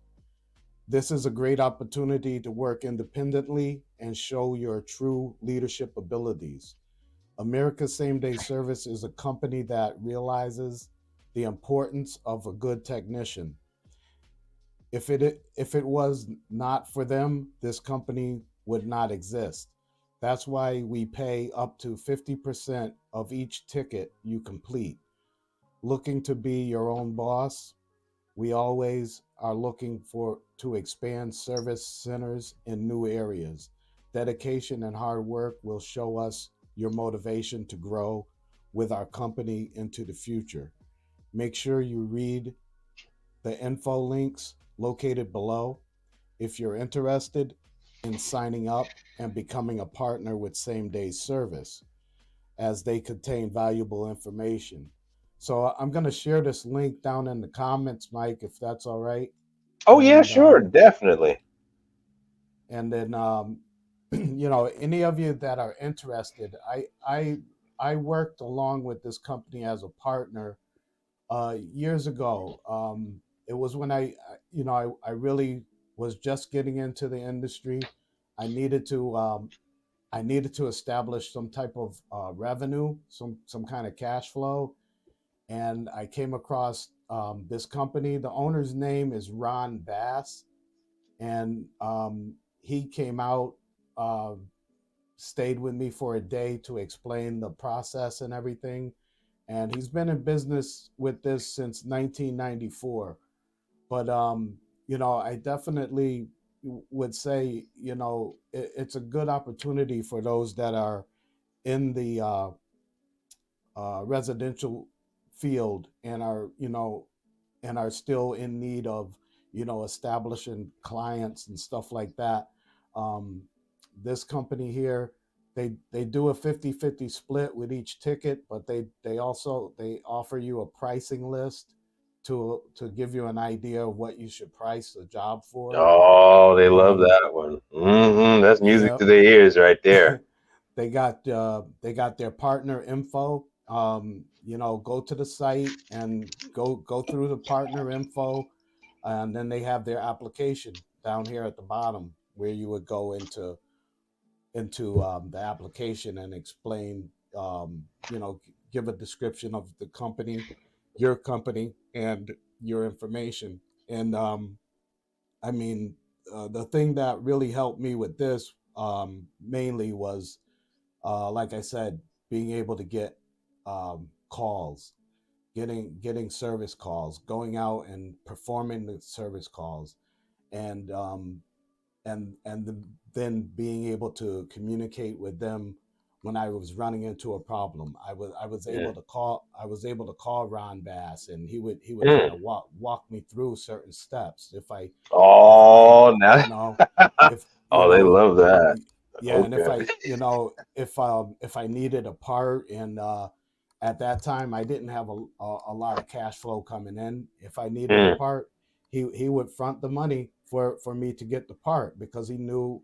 This is a great opportunity to work independently and show your true leadership abilities. America's Same Day Service is a company that realizes the importance of a good technician. If it was not for them, this company would not exist. That's why we pay up to 50% of each ticket you complete. Looking to be your own boss? We always are looking to expand service centers in new areas. Dedication and hard work will show us your motivation to grow with our company into the future. Make sure you read the info links located below if you're interested in signing up and becoming a partner with Same Day Service, as they contain valuable information. So I'm going to share this link down in the comments, Mike, if that's all right. Oh, yeah, sure. Definitely. And then, any of you that are interested, I worked along with this company as a partner years ago. It was when I really was just getting into the industry. I needed to establish some type of revenue, some kind of cash flow, and I came across this company. The owner's name is Ron Bass, and he came out, uh, stayed with me for a day to explain the process and everything. And he's been in business with this since 1994. But I definitely would say, it's a good opportunity for those that are in the residential field and are still in need of establishing clients and stuff like that. um, this company here, they do a 50-50 split with each ticket, but they offer you a pricing list to give you an idea of what you should price the job for. Oh, they love um, that one. That's music yeah. to their ears right there. They got their partner info. Go to the site and go through the partner info, and then they have their application down here at the bottom where you would go into the application and explain, give a description of the company, your company, and your information. And I mean, the thing that really helped me with this, mainly was, like I said, being able to get calls, getting service calls, going out and performing the service calls, and then being able to communicate with them when I was running into a problem. Yeah. I was able to call Ron Bass, and he would kind Mm. of walk me through certain steps. If Oh, now, if oh, they love that. yeah, and Okay. if I needed a part, and at that time I didn't have a lot of cash flow coming in. If I needed a Mm. part, he would front the money for me to get the part, because he knew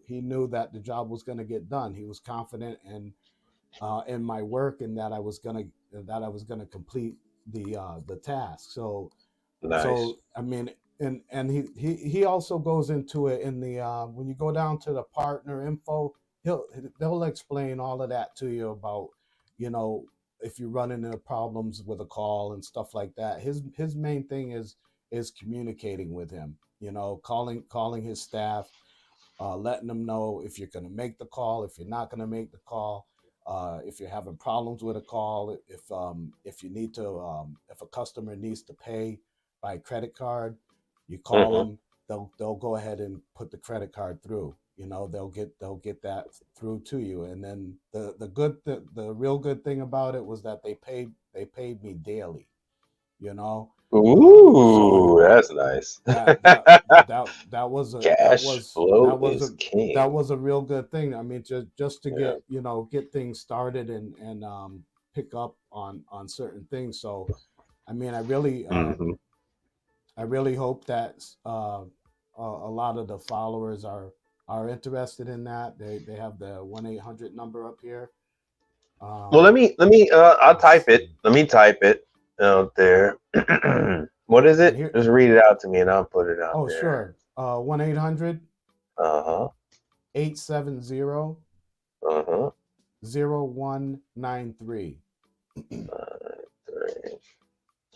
that the job was going to get done. He was confident in my work, and that I was gonna complete the task. So Nice. I mean, and he also goes into it in the when you go down to the partner info, he'll they'll explain all of that to you about, you know if you run into problems with a call and stuff like that. His main thing is communicating with him, calling his staff, letting them know if you're going to make the call, if you're not going to make the call, if you're having problems with a call, if you need to, if a customer needs to pay by credit card, you call Hmm. them. They'll go ahead and put the credit card through. They'll get that through to you. And then the real good thing about it was that they paid me daily. You know, so Ooh, that's nice. that that that was a that Cash was flow that was is a that king. was a real good thing. I mean, just to Yeah. get things started, and pick up on certain things. So I mean, Hmm. I really hope that a lot of the followers are interested in that. They have the 1-800 number up here. Well, um I'll let's type it. see. Let me type it out there. What is And it? here, Just read it out to me and I'll put it out oh, there. sure. 1-800 Uh-huh. 870 Uh-huh. 0193. Three.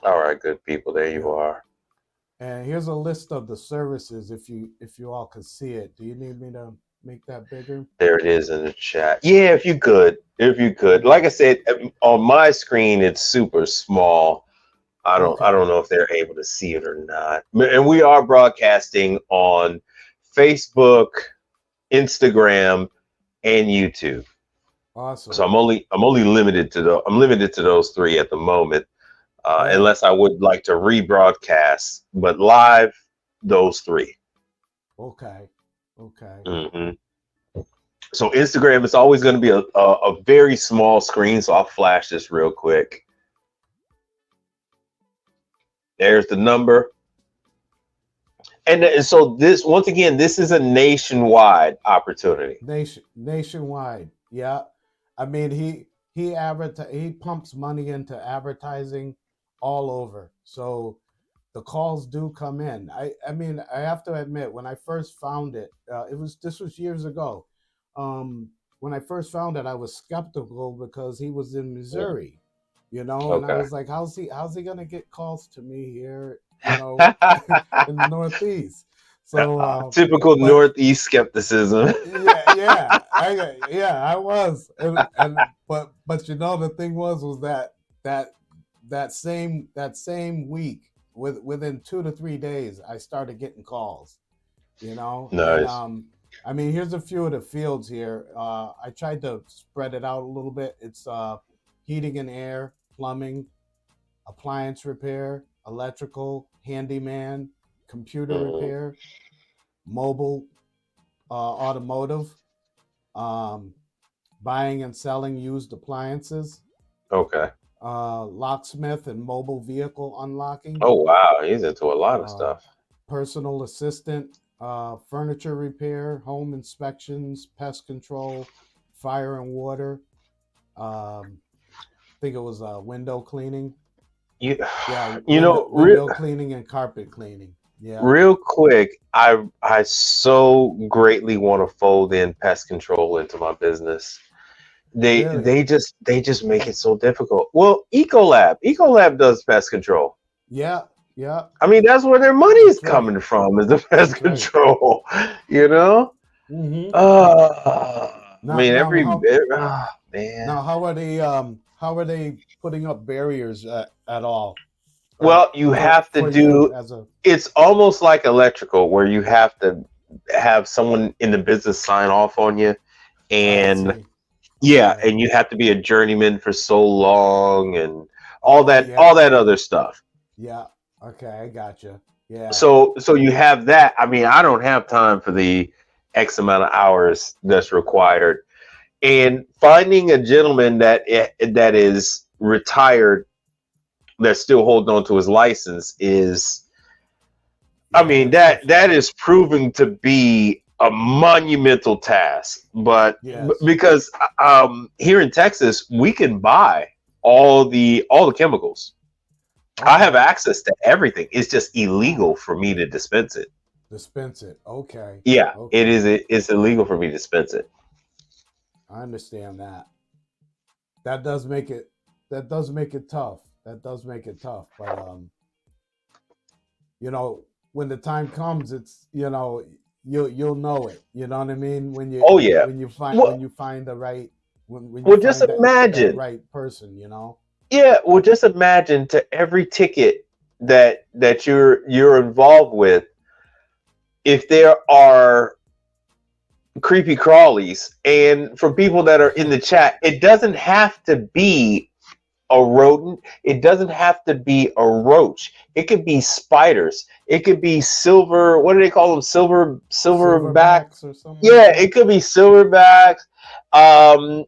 All right, good people. There you Yeah. are. And here's a list of the services, if you all can see it. Do you need me to make that bigger? There it is in the chat. Yeah, if you could. If you could. Yeah. Like I said, on my screen it's super small. I Okay. don't know if they're able to see it or not. And we are broadcasting on Facebook, Instagram, and YouTube. So Awesome. I'm only limited to those three at the moment, Right. unless I would like to rebroadcast. But live, those three. Okay. Okay. Hmm. So Instagram is always going to be a very small screen. So I'll flash this real quick. There's the number. And so this, once again, this is a nationwide opportunity. Nationwide. Yeah. I mean, he pumps money into advertising all over. So the calls do come in. I mean, I have to admit, when I first found it, this was years ago. When I first found it, I was skeptical because he was in Missouri. you know. And I Okay. was like, how's he gonna get calls to me here, you know, in the Northeast? So, Typical but Northeast skepticism. I was, and but you know, the thing was that that same week, within 2 to 3 days, I started getting calls, you know, and Nice. I mean, here's a few of the fields here. I tried to spread it out a little bit. It's heating and air, plumbing, appliance repair, electrical, handyman, computer Mhm. repair, mobile, automotive, um, buying and selling used appliances, Okay. locksmith and mobile vehicle unlocking, Oh wow, he's into a lot of uh, stuff. personal assistant, furniture repair, home inspections, pest control, fire and water. I think it was window cleaning. You, Yeah, you know, window cleaning and carpet cleaning. Yeah, real quick, I so greatly want to fold in pest control into my business. They really. they just make it so difficult. Well, Ecolab does pest control. Yeah, yeah, I mean, that's where their money is that's right. coming from, is the pest That's right. control. You know? Mm-hmm. I Now, mean, now, how man. now how are they putting up barriers at all, Well, you have to for you do as a? it's almost like electrical where you have to have someone in the business sign off on you. I And see. yeah, Okay. and you have to be a journeyman for so long and Oh all yeah, that other stuff. yeah. Okay, I gotcha. Yeah. So you have that. I mean, I don't have time for the X amount of hours that's required. And finding a gentleman that is retired that's still holding on to his license is, I Yeah, mean, that's that difficult. is proving to be a monumental task. But Yes. because here in Texas, we can buy all the chemicals. I have Okay. access to everything. It's just Wow. illegal for me to dispense it. Dispense it. Okay. Yeah, it Okay. is. It's illegal for me to dispense it. I understand that. That does make it. That does make it tough. That does make it tough. But you know, when the time comes, it's, you know, you'll know it. You know what I mean? When you Oh when yeah. when you find Well, when you find the right, when you well, just find that imagine. right person. You know. Yeah, well, just imagine to every ticket that you're involved with, if there are creepy crawlies, and for people that are in the chat, it doesn't have to be a rodent. It doesn't have to be a roach. It could be spiders. It could be silver. What do they call them? Silverback. Silverbacks or something like Yeah, it that. could be silverbacks. Um,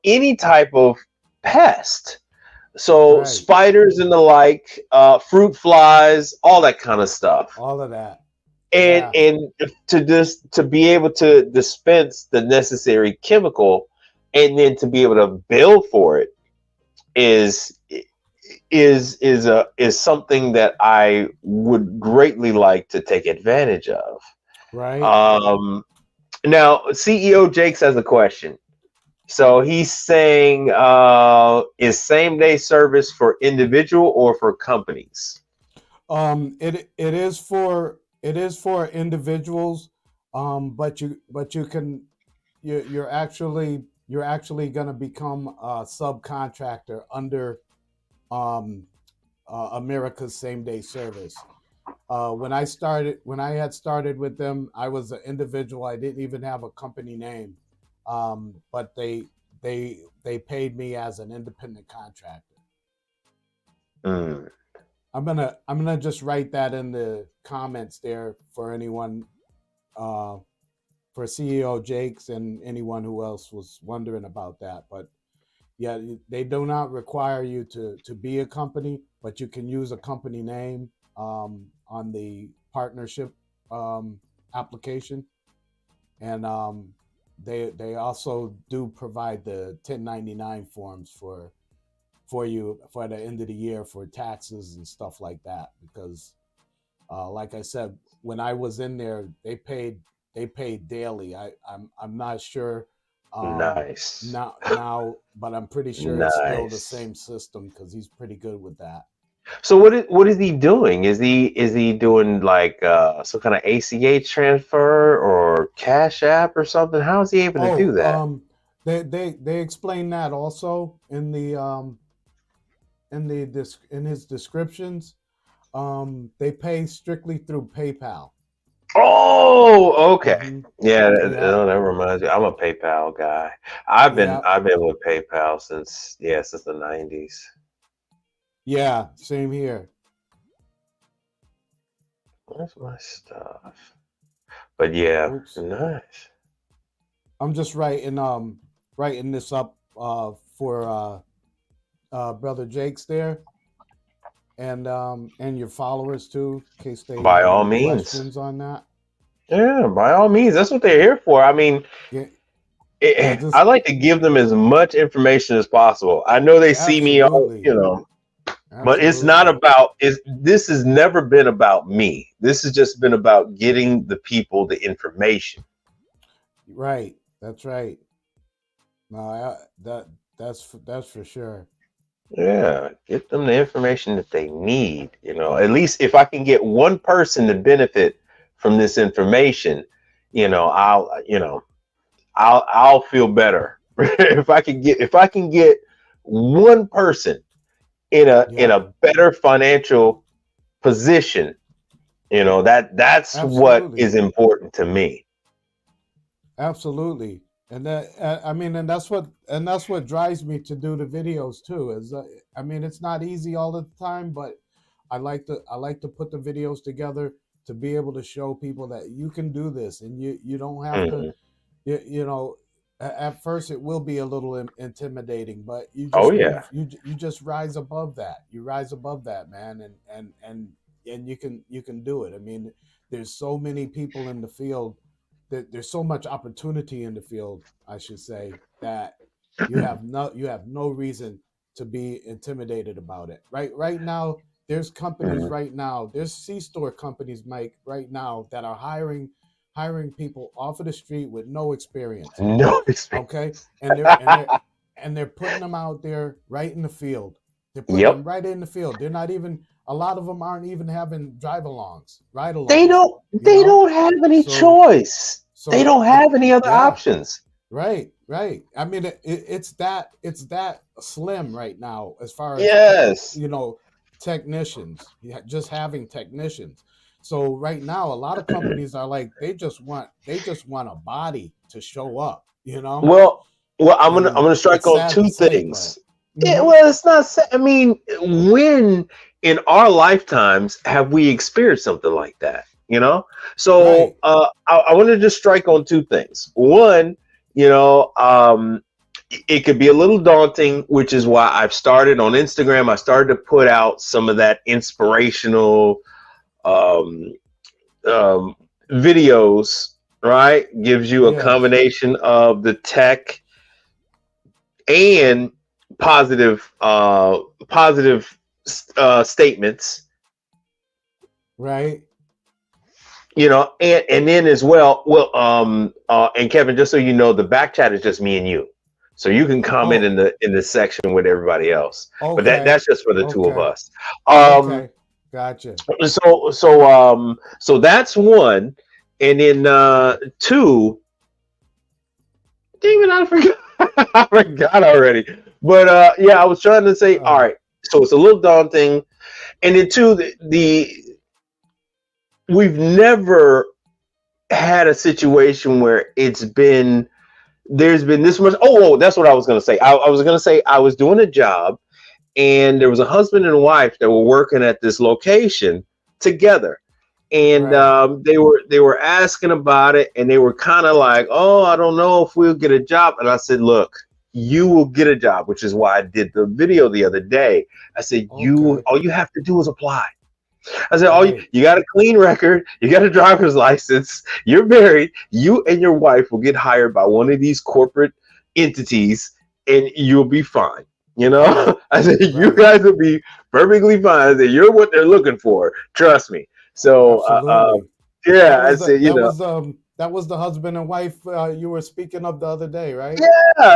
any type of pest. So Right. spiders and the like, fruit flies, all that kind of stuff. All of that. And Yeah. to be able to dispense the necessary chemical, and then to be able to bill for it is is something that I would greatly like to take advantage of. Right. Um, Now, CEO Jakes has a question. So he's saying, is same day service for individual or for companies? It is for individuals, but you can you're actually going to become a subcontractor under um America's same day service. When I had started with them, I was an individual. I didn't even have a company name, but they paid me as an independent contractor. Mm. I'm gonna just write that in the comments there for anyone, uh, for CEO Jakes and anyone who else was wondering about that. But yeah, they do not require you to be a company, but you can use a company name on the partnership application, and they also do provide the 1099 forms for you for the end of the year for taxes and stuff like that. Because, like I said, when I was in there, they paid daily. I'm not sure Nice. Now, but I'm pretty sure it's still the Nice. same system because he's pretty good with that. So what is he doing? Is he doing like some kind of ACH transfer or Cash App or something? How is he able to do that? They explain that also in his descriptions. They pay strictly through PayPal. Oh, okay. Mhm. Yeah, Yeah. that reminds me. I'm a PayPal guy. I've been Yeah. with PayPal since the 90s. Yeah, same here. Where's my stuff? But yeah, Oops. nice. I'm just writing this up for brother Jake's there, and your followers too, in case they By have all any means. questions on that. Yeah, by all means. That's what they're here for. I mean, Yeah, I like to give them as much information as possible. I know they see me all, absolutely. but it's not about this has never been about me. This has just been about getting the people the information. Right. That's right. No, that's for sure. Yeah, get them the information that they need. At least if I can get one person to benefit from this information, I'll feel better. if I can get one person in a better financial position, that's Absolutely. what is important to me. Absolutely. And that's what drives me to do the videos too. It's not easy all the time, but I like to put the videos together to be able to show people that you can do this, and you don't have to. At first it will be a little intimidating, but you just you just rise above that. You rise above that, man, and you can do it. I mean, there's so many people in the field. There's so much opportunity in the field, I should say, that you have no reason to be intimidated about it. Right now, there's companies right now. There's C-store companies, Mike, right now that are hiring people off of the street with no experience. No experience. Okay, and they're putting them out there right in the field. They're putting them right in the field. They're not even. A lot of them aren't even having drive-alongs, ride-alongs. They don't have any choice. They don't have any other options. Right. I mean, it's that slim right now as far as technicians. Just having technicians. So right now, a lot of companies are like they just want a body to show up. Well, I'm gonna strike on two things. Yeah, well, it's not. I mean, when in our lifetimes have we experienced something like that? So I want to just strike on two things. One, it could be a little daunting, which is why I've started on Instagram. I started to put out some of that inspirational videos. Right, gives you a combination of the tech and positive statements, right? And then as well, and Kevin, just so you know, the back chat is just me and you, so you can comment in the section with everybody else. Okay. But that's just for the two of us. Okay, gotcha. So that's one, and then two. Damn it, I forgot. I forgot already. But I was trying to say, all right, so it's a little daunting. And then two, we've never had a situation where there's been this much. Oh, that's what I was going to say. I was going to say I was doing a job and there was a husband and wife that were working at this location together. And they were asking about it, and they were kind of like, oh, I don't know if we'll get a job. And I said, look, you will get a job, which is why I did the video the other day. I said, all you have to do is apply. I said, you got a clean record, you got a driver's license, you're married, you and your wife will get hired by one of these corporate entities, and you'll be fine. I said, you guys will be perfectly fine. I said, you're what they're looking for. Trust me. So, I said, that was the husband and wife you were speaking of the other day, right?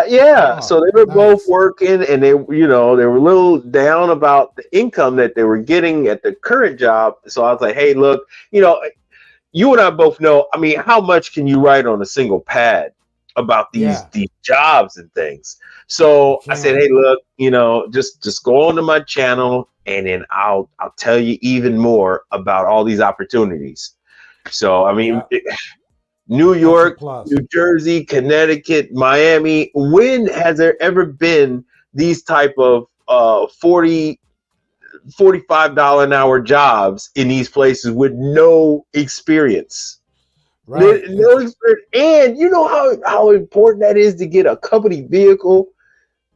Yeah. Oh, So they were both nice. working, and they were a little down about the income that they were getting at the current job. So I was like, hey, look, you and I both know. I mean, how much can you write on a single pad about these Yeah, jobs and things? you So I said, can. hey, look, just go onto my channel, and then I'll tell you even more about all these opportunities. So I mean, Yeah, New that's a York, plus. New Jersey, Connecticut, Miami. When has there ever been these type of 40 $45 an hour jobs in these places with no experience? Right. No experience. And you know how important that is to get a company vehicle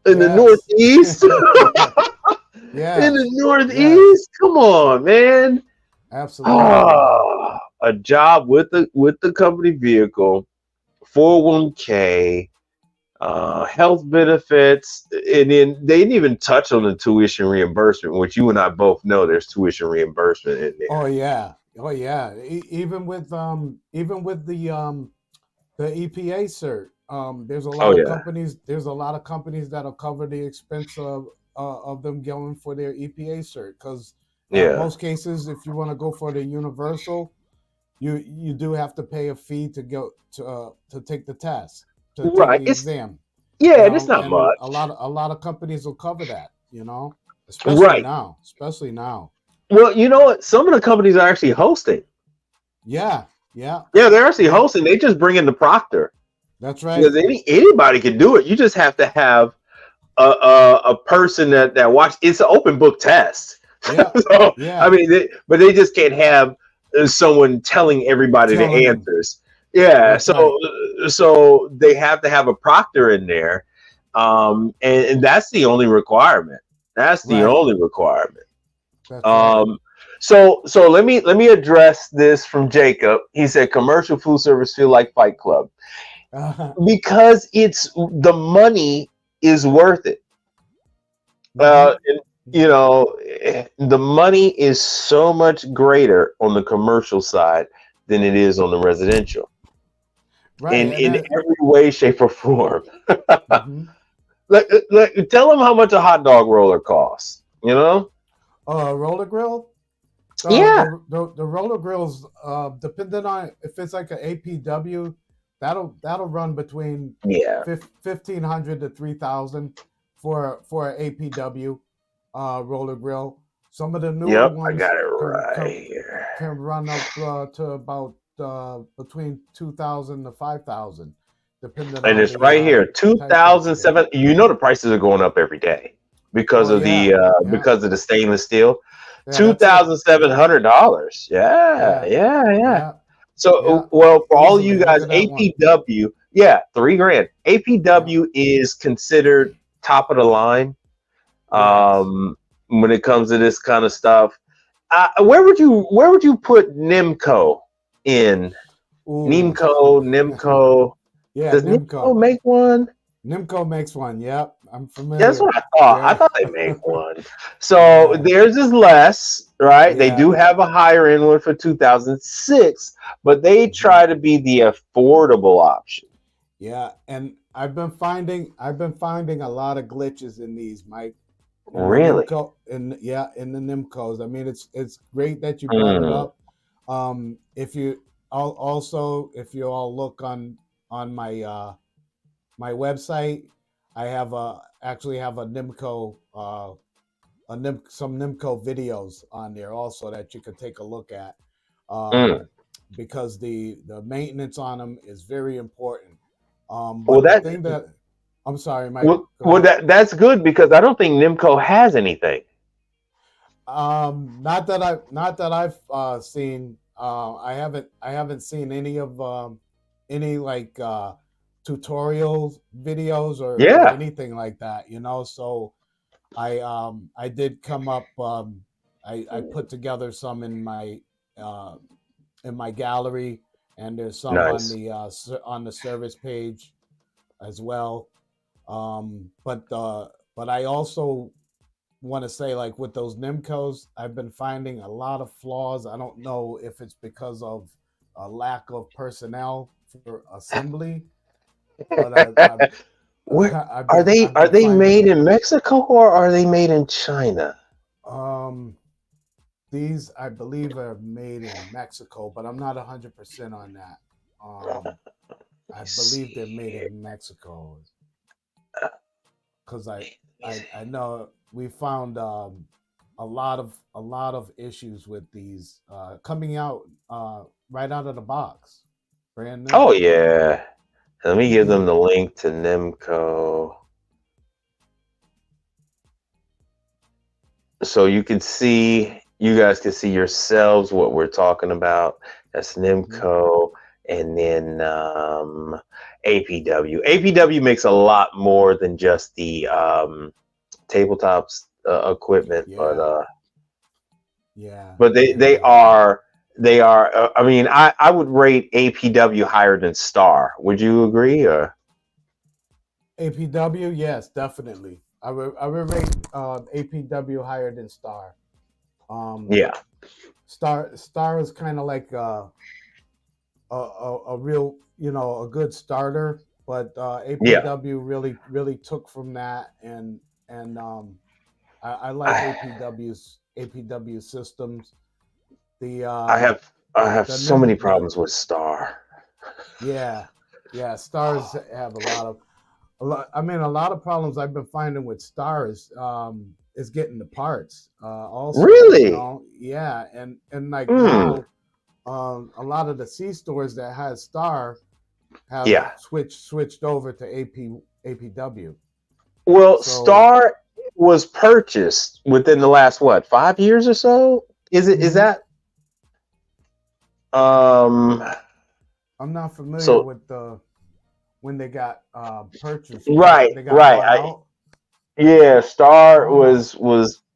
in the Yes. Northeast? In the Yes. Yes. Northeast? Come on, man. Absolutely, man. A job with the company vehicle, 401k, health benefits, and then they didn't even touch on the tuition reimbursement, which you and I both know there's tuition reimbursement in Oh there. yeah. Oh yeah. Even with the EPA cert, there's a Oh lot of yeah, companies. There's a lot of companies that'll cover the expense of them going for their EPA cert. Because yeah, most cases, if you want to go for the universal, you do have to pay a fee to go to take the test, to take right. the It's exam. Yeah, it's not And much. a lot of companies will cover that. Especially Right. now. Especially now. Well, you know what? Some of the companies are actually hosting. Yeah. Yeah. Yeah, they're actually Yeah. hosting. They just bring in the proctor That's right. because anybody can do it. You just have to have a person that watch. It's an open book test. Yeah. So I Yeah. mean, but they just can't have someone telling everybody the Telling them. answers. Yeah, That's right. so they have to have a proctor in there, and that's the only requirement. That's the Right. only requirement. That's right. Um, so let me address this from Jacob. He said commercial food service feel like Fight Club because it's the money is worth it. hmm And the money is so much greater on the commercial side than it is on the residential Right. And in that. every way, shape, or form. hmm Tell them how much a hot dog roller costs. You know? Roller grill. Yeah, The roller grills, depending on if it's like an APW, that'll run between yeah. 1,500 to 3,000 for an APW roller grill. Some of the newer Yep, I ones got it can right can, here. can run up to about between 2,000 to 5,000, depending And on it's the right here, type of grill. 2007. You know the prices are going up every day because Oh of yeah, the yeah, stainless steel. yeah. Two That's it. thousand seven Yeah, hundred dollars. Yeah, yeah, yeah, yeah. yeah, yeah. So, well, for all you Easily. Look guys, at that one. APW, yeah, 3 grand. Yeah. APW is considered top of the line Yes. when it comes to this kind of stuff. Where would you put Nimco in? Ooh. Nimco. Yeah, Does Nimco. Nimco make one? Nimco makes one. Yep, I'm That's familiar. what I thought. I Yeah, thought they make one. So yeah, theirs is less, right? They yeah, do have a higher end one for 2006, but they hmm try to be the affordable option. yeah. And I've been finding a lot of glitches in these, Mike, in the Really? Nimco, in the Nimcos. I mean, it's great that you brought it Mm, up. If you also if you all look on my website, I have actually have a Nimco some Nimco videos on there also that you could take a look at, mm. because the maintenance on them is very important. Well, But the that thing that I'm sorry, Mike, well, go well ahead. that's good because I don't think Nimco has anything. Not that I've seen. I haven't seen any of any like tutorial videos or Yeah, anything like that. So I did come up. I put together some uh, in my gallery, and there's some nice. on the service page as well. But I also want to say, like with those Nimcos, I've been finding a lot of flaws. I don't know if it's because of a lack of personnel for assembly, but I've Where I've are been they? I've Are been they finding made them. in Mexico or are they made in China? These I believe are made in Mexico, but I'm not 100% on that. Let I me believe they're see made here. in Mexico because Let me I know we found a lot of issues with these coming out right out of the box, brand new. Oh yeah. Let me give them the link to Nemco so you can see. You guys can see yourselves what we're talking about. That's Mhm. Nemco, and then APW. APW makes a lot more than just the tabletops equipment, Yeah, yeah, but and they are. I mean, I would rate APW higher than Star. Would you agree? Or APW, yes, definitely. I would rate APW higher than Star. Um, yeah, Star is kind of like a real, a good starter, but yeah. APW really took from that, and I like APW systems. The I have the so many NIM, problems with Star. yeah, yeah, stars have I mean, a lot of problems I've been finding with stars is getting the parts. Also, Really? yeah, and like Hmm. now, a lot of the C stores that has star have Yeah. switched over to APW. Well, So, Star was purchased within the last what 5 years or so. Is mhm, that um? I'm not familiar So with the when they got purchased. right, They got right. bought out. Yeah, Star Oh, was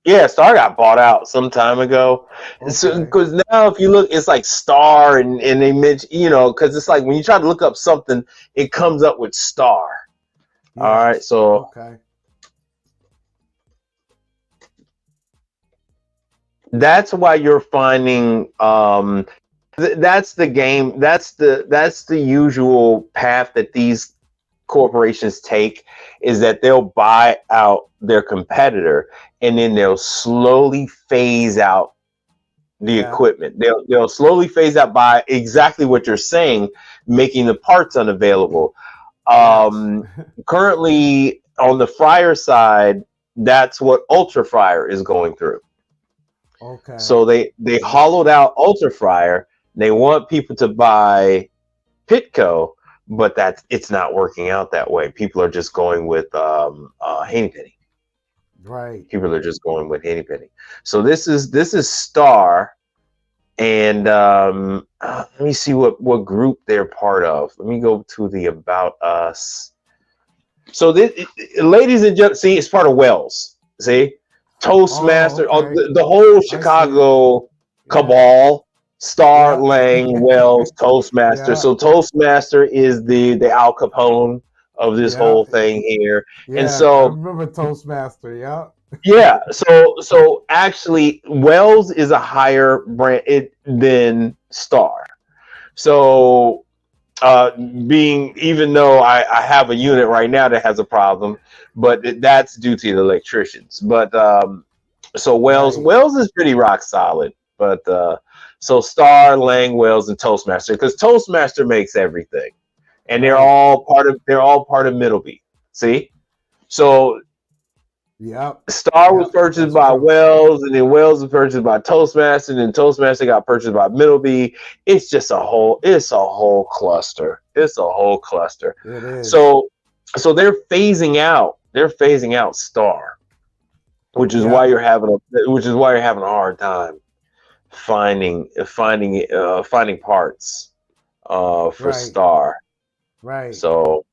yeah, Star got bought out some time ago. So okay. because now if you look, it's like Star and they mention because it's like when you try to look up something, it comes up with Star. All right, Yes. so Okay. that's why you're finding that's the game that's the usual path that these corporations take is that they'll buy out their competitor and then they'll slowly phase out the Yeah. equipment. They'll slowly phase out by exactly what you're saying, making the parts unavailable. Yes. Um, Currently on the fryer side, that's what Ultra Fryer is going through. Okay. So they Yep. hollowed out Ultra Fryer. They want people to buy Pitco, but it's not working out that way. People are just going with Henny Penny. Right. People are just going with Henny Penny. So this is Star, and let me see what group they're part of. Let me go to the About Us. So this, ladies and gentlemen, see, it's part of Wells. See, Oh, Toastmaster, okay. the whole I see it. Chicago Yeah. cabal, Star, Yeah. Lang, Wells, Toastmaster. Yeah. So Toastmaster is the Al Capone of this Yeah. whole thing here, and Yeah. I so remember Toastmaster. Yeah. yeah, so actually, Wells is a higher brand than Star. So being even though I have a unit right now that has a problem, but that's due to the electricians. But so Right. Wells is pretty rock solid. But so Star, Lang, Wells, and Toastmaster because Toastmaster makes everything, and Right. they're all part of Middleby. See, so Yep. Star was Yep. purchased That's by true. Wells, and then Wells was purchased by Toastmaster, and then Toastmaster got purchased by Middleby. It's just it's a whole cluster. It's a whole cluster. It is. So they're phasing out Star, Yep. which is why you're having a hard time finding parts for Right. Star. Right. So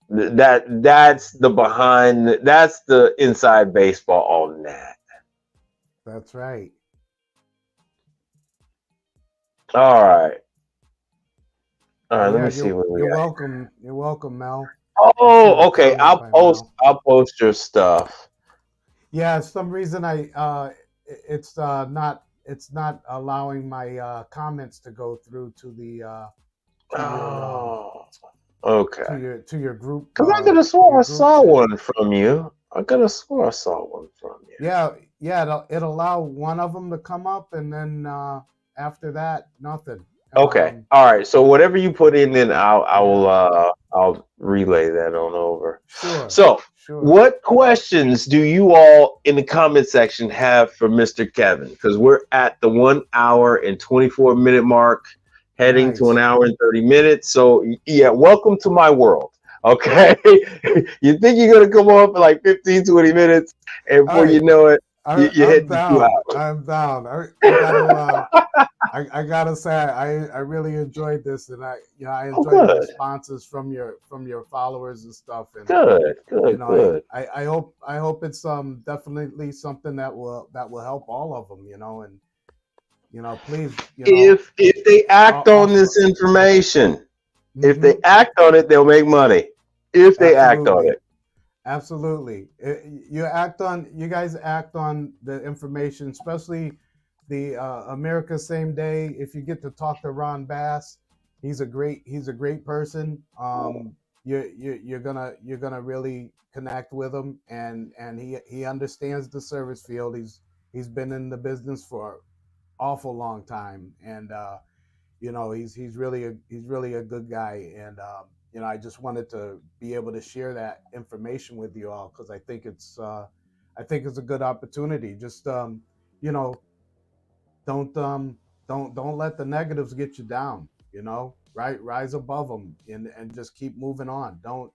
that's the inside baseball on that. That's right. All right. All right, let Yeah. me see what we You're got. welcome. You're welcome, Mel. I see the Oh, okay. comment by Mel. I'll post your stuff. Yeah, some reason it's not allowing my comments to go through to the Oh, okay. to your group. Because I could have sworn I saw one from you. I could have sworn I saw one from you. Yeah. It'll allow one of them to come up, and then after that, nothing. Okay. All right. So whatever you put in, then I'll relay that on over. Sure. So, sure. What questions do you all in the comment section have for Mr. Kevin? Because we're at the 1 hour and 24-minute mark, heading to an hour and 30 minutes. So yeah, welcome to my world. Okay. You think you're gonna come on for like 15, 20 minutes, and before you know it, you're heading to 2 hours. I'm down. I gotta say, I really enjoyed this, and I enjoyed the responses from your followers and stuff. And good. I hope it's definitely something that will help all of them. And please. If they act on this information, if they act on it, they'll make money. If they act on it. Absolutely. You guys act on the information, especially the America Same Day. If you get to talk to Ron Bass, he's a great person. You're gonna really connect with him, and he understands the service field. He's been in the business for an awful long time, and he's really a good guy. And I just wanted to be able to share that information with you all, because I think it's a good opportunity. Just don't let the negatives get you down. Rise above them and just keep moving on. Don't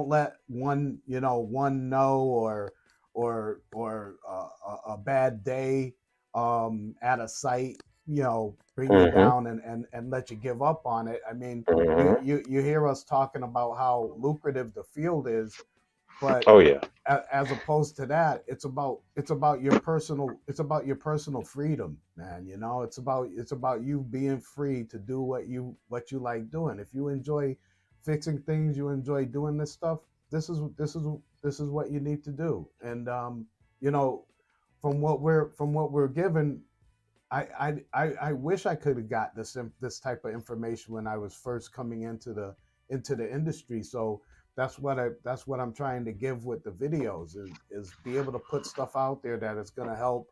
let one no or a bad day at a site bring you down and let you give up on it. I mean, you hear us talking about how lucrative the field is, but as opposed to that, it's about your personal freedom, man. It's about you being free to do what you like doing. If you enjoy fixing things, you enjoy doing this stuff, this is what you need to do. And from what we're given, I wish I could have got this type of information when I was first coming into the industry. So that's what I'm trying to give with the videos is be able to put stuff out there that is going to help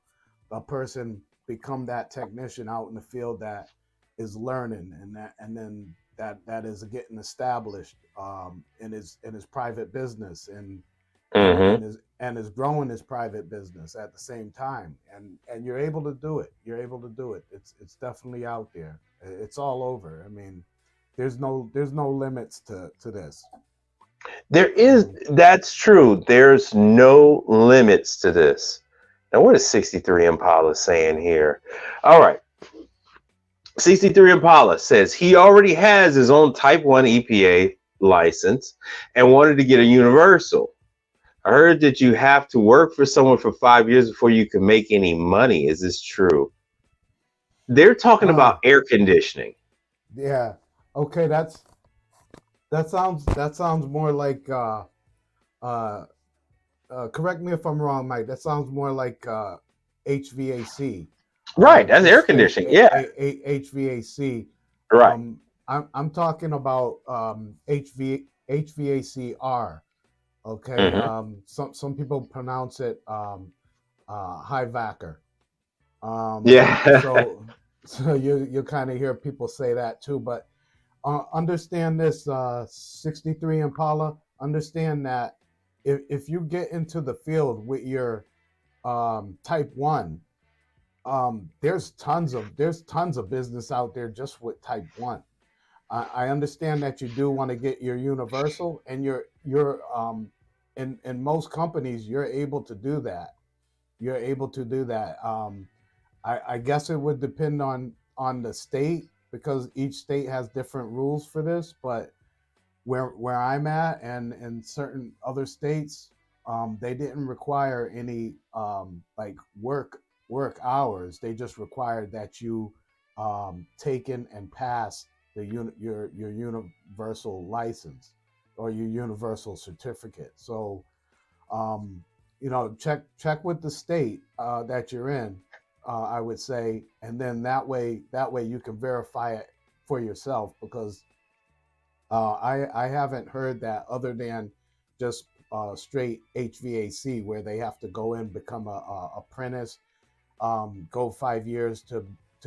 a person become that technician out in the field that is learning, and then that is getting established in his private business, and is growing his private business at the same time, and you're able to do it. It's definitely out there. It's all over. I mean, there's no limits to this. That's true. There's no limits to this. Now, what is 63 Impala saying here? All right. 63 Impala says he already has his own Type 1 EPA license and wanted to get a universal. I heard that you have to work for someone for 5 years before you can make any money. Is this true? They're talking about air conditioning. Yeah. Okay. That sounds more like correct me if I'm wrong, Mike. That sounds more like HVAC. Right. That's air conditioning. Yeah. HVAC. Right. I'm talking about HVACR. Okay. Some people pronounce it high vacker. So you kind of hear people say that too, but understand this, 63 Impala. Understand that if you get into the field with your Type 1, there's tons of business out there just with Type 1. I understand that you do want to get your universal, and you're in most companies you're able to do that. I guess it would depend on the state, because each state has different rules for this. But where I'm at, and in certain other states, they didn't require any like work hours. They just required that you take in and pass your universal license or your universal certificate. So check with the state that you're in, I would say, and then that way you can verify it for yourself, because I haven't heard that other than just straight HVAC, where they have to go in, become a apprentice, go 5 years to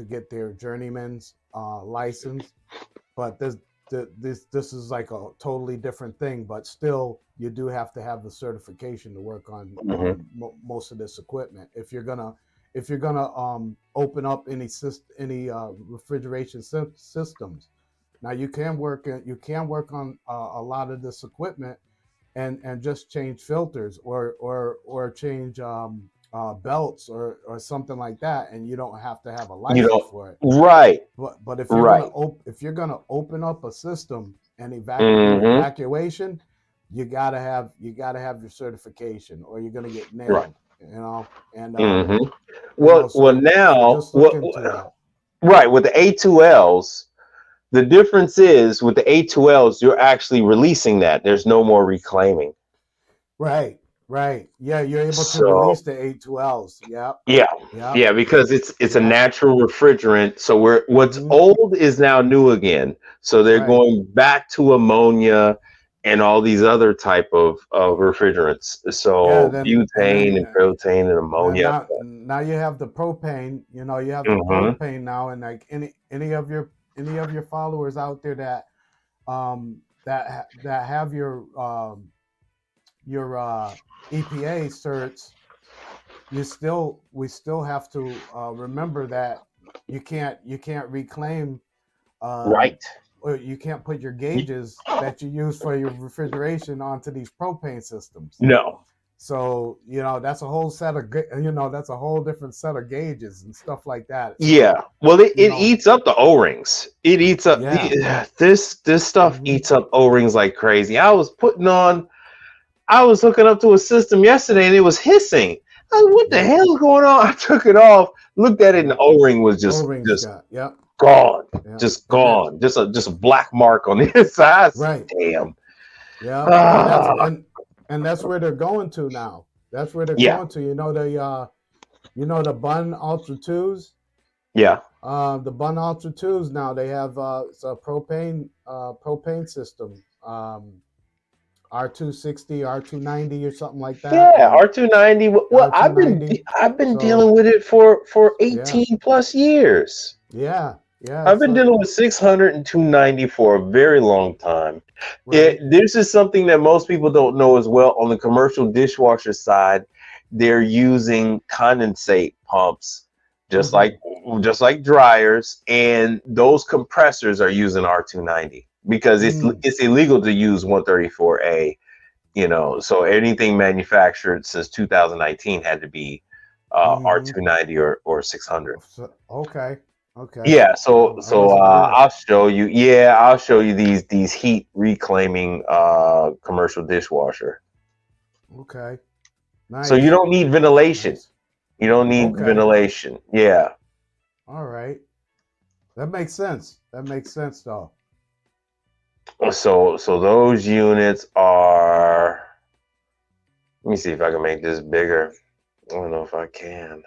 get their journeyman's license. But this is like a totally different thing. But still, you do have to have the certification to work on most of this equipment. If you're gonna open up any refrigeration systems. Now you can work on a lot of this equipment and just change filters or change belts or something like that, and you don't have to have a license for it. Right. But if you're gonna open up a system and evacuation, you gotta have your certification, or you're gonna get nailed. Right. And right, with the A2Ls, the difference is with the A2Ls, you're actually releasing that. There's no more reclaiming. Right. Yeah, you're able to release the A2Ls. Yeah, because it's a natural refrigerant. So what's old is now new again. So they're going back to ammonia and all these other type of refrigerants. So butane and propane and ammonia. Now you have the propane. You have the propane now, and like any of your followers out there that have your EPA certs, we still have to remember that you can't reclaim right. Or you can't put your gauges that you use for your refrigeration onto these propane systems. No. So that's a whole set of that's a whole different set of gauges and stuff like that. So, yeah. Well, it eats up the O-rings. It eats up this stuff eats up O-rings like crazy. I was hooking up to a system yesterday and it was hissing. I was, what the hell is going on? I took it off, looked at it, and the O-ring was just gone. Just gone. Just a black mark on the inside. Right. Damn. Yeah. And that's where they're going to now. That's where they're going to. The Bunn Ultra 2s? Yeah. The Bunn Ultra 2s now, they have it's a propane system. R260, R290 or something like that. Yeah, R290. Well, R290. I've been dealing with it for 18 plus years. Yeah. I've been dealing with 600 and 290 for a very long time. Right. This is something that most people don't know as well. On the commercial dishwasher side, they're using condensate pumps, just like dryers, and those compressors are using R290 because it's illegal to use 134A. So anything manufactured since 2019 had to be R290 or 600. Okay. Yeah, so I'll show you. Yeah, I'll show you these heat reclaiming commercial dishwasher. Okay. Nice. So you don't need ventilation. Nice. You don't need ventilation. Yeah. All right. That makes sense. Though. So those units are. Let me see if I can make this bigger. I don't know if I can.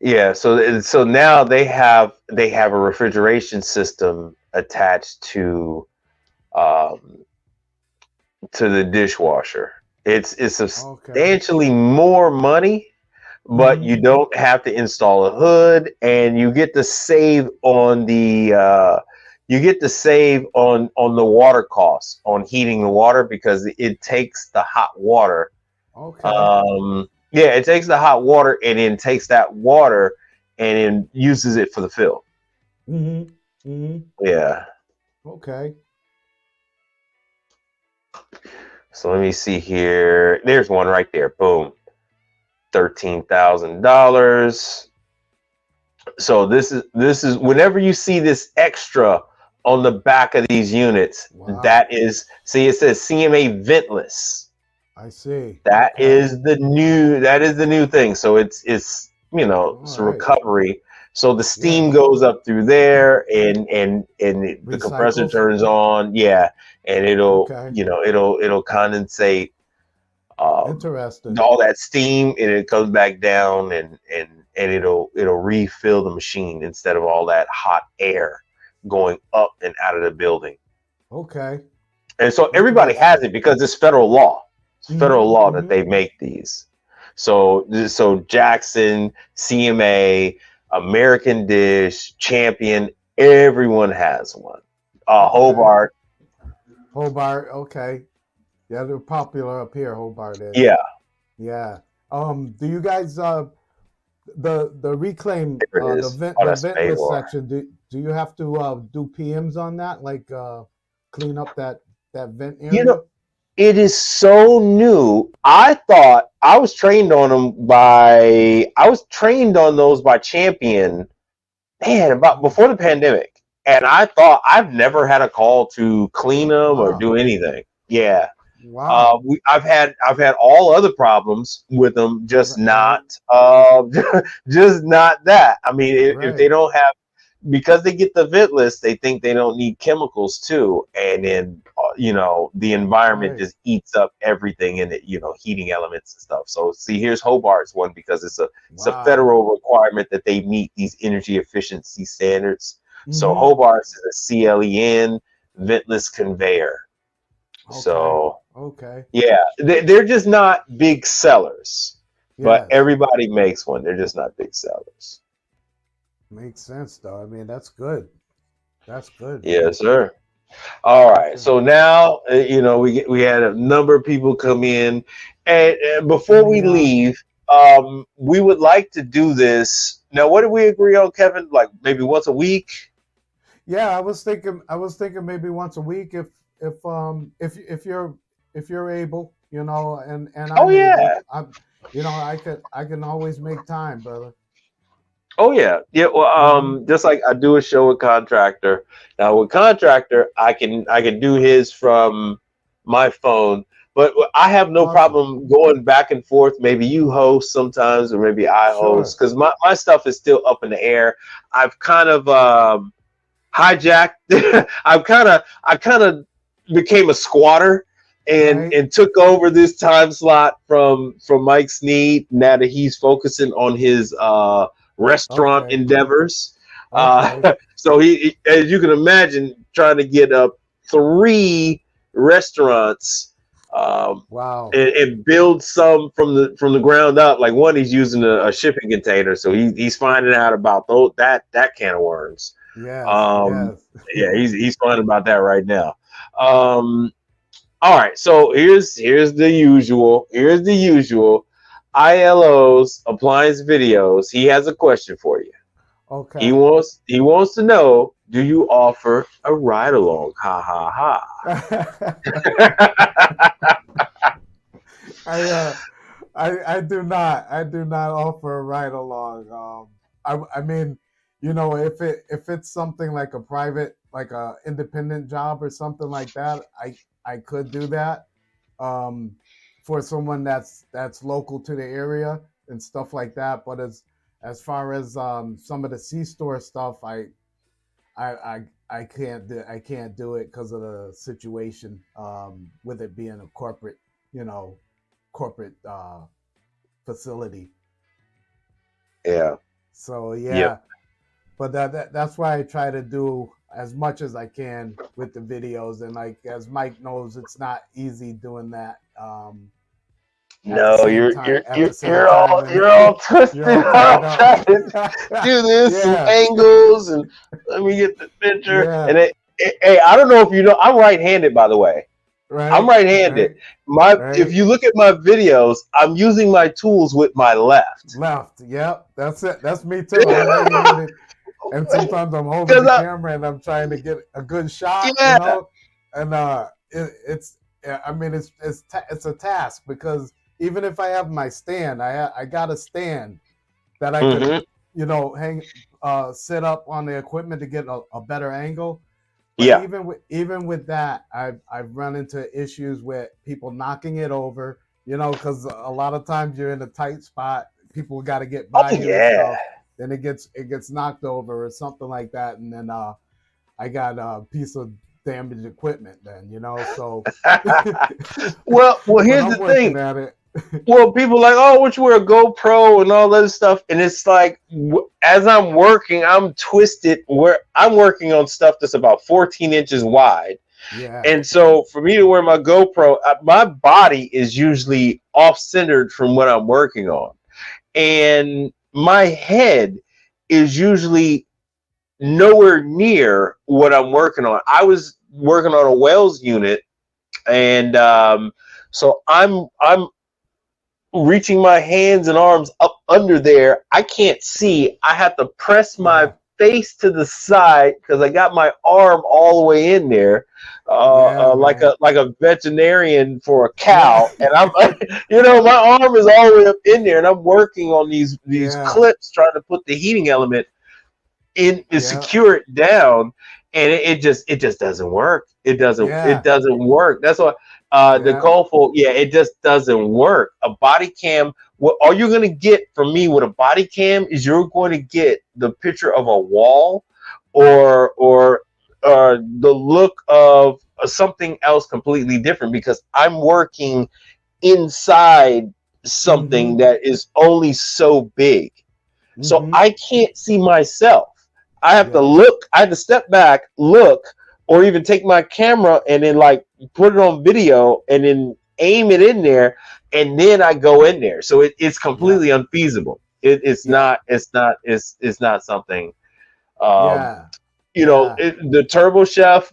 Yeah, so now they have a refrigeration system attached to the dishwasher. It's substantially more money, but you don't have to install a hood, and you get to save on the water costs on heating the water because it takes the hot water. Okay. Yeah, it takes the hot water and then takes that water and then uses it for the fill. Yeah. Okay. So let me see here. There's one right there. Boom. $13,000. So this is whenever you see this extra on the back of these units, that is, it says CMA ventless. I see. That is the new thing. So it's a recovery. So the steam goes up through there, and the compressor turns on. Yeah, and it'll condensate. Interesting. All that steam, and it comes back down, and and it'll refill the machine instead of all that hot air going up and out of the building. Okay. And so everybody has it because it's federal law. It's federal law that they make these. So Jackson, CMA, American Dish, Champion, everyone has one. Hobart. Okay. Yeah, they're popular up here. Hobart is. Yeah. Yeah. Do you guys the reclaim the ventless section? Do you have to do PMs on that, like clean up that vent area? You know, it is so new. I thought I was trained on them by Champion, man, about before the pandemic, and I thought I've never had a call to clean them or do anything. Yeah. Wow. I've had all other problems with them, just not just not that. I mean, if they don't have, because they get the ventless, they think they don't need chemicals too, and then the environment just eats up everything in it, heating elements and stuff. So see, here's Hobart's one, because it's a federal requirement that they meet these energy efficiency standards. So Hobart's is a CLEN ventless conveyor. So yeah, they're just not big sellers, but everybody makes one. They're just not big sellers. Makes sense, though. I mean, that's good. That's good. Yes, sir. All right. So now, we had a number of people come in, and before we leave, we would like to do this. Now, what did we agree on, Kevin? Like maybe once a week? Yeah, I was thinking maybe once a week if you're able, and I'm able, I can always make time, brother. Oh yeah. Well, just like I do a show with Contractor. Now with Contractor, I can do his from my phone, but I have no problem going back and forth. Maybe you host sometimes, or maybe I host, because my stuff is still up in the air. I've kind of hijacked. I kind of became a squatter and took over this time slot from Mike Sneed, now that he's focusing on his restaurant endeavors. So he, as you can imagine, trying to get up 3 restaurants and build some from the ground up. Like one, he's using a shipping container, so he's finding out about that can of worms. Yeah, he's finding about that right now. All right, so here's the usual. ILO's Appliance Videos. He has a question for you. Okay. He wants to know, do you offer a ride along? Ha ha ha. I do not offer a ride along. I mean, if it's something like a private, like a independent job or something like that, I could do that. For someone that's local to the area and stuff like that. But as far as some of the C-store stuff, I can't do it because of the situation with it being a corporate facility. Yeah. So yeah, but that's why I try to do as much as I can with the videos, and like as Mike knows, it's not easy doing that. No, you're all twisted up trying to do this and angles, and let me get the picture. Yeah. And hey, I don't know if you know, I'm right-handed, by the way. Right. I'm right-handed. If you look at my videos, I'm using my tools with my left. Yep, that's it. That's me too. I'm right-handed. And sometimes I'm holding the camera and I'm trying to get a good shot, and it's a task, because even if I have my stand, I got a stand that I can, sit up on the equipment to get a better angle. But even with that, I've run into issues with people knocking it over, because a lot of times you're in a tight spot, people got to get by you and stuff. Then it gets knocked over or something like that, and then I got a piece of damaged equipment. Then so. well, here's the thing. Well, people like, oh, what you wear a GoPro and all that stuff, and it's like, as I'm working, I'm twisted. Where I'm working on stuff that's about 14 inches wide, Yeah. and so for me to wear my GoPro, my body is usually off centered from what I'm working on, and my head is usually nowhere near what I'm working on. I was working on a Wells unit, and so I'm reaching my hands and arms up under there. I can't see. I have to press my face to the side because I got my arm all the way in there, like a veterinarian for a cow. And I'm, my arm is all the way up in there, and I'm working on these clips trying to put the heating element in and secure it down, and it just doesn't work. It doesn't work. That's why. The Colfold, it just doesn't work. A body cam, what all you're going to get from me with a body cam is you're going to get the picture of a wall or the look of something else completely different, because I'm working inside something that is only so big. So I can't see myself. I have to look, I have to step back, look, or even take my camera and then like put it on video and then aim it in there, and then I go in there. So it's completely unfeasible. It's not something. The Turbo Chef,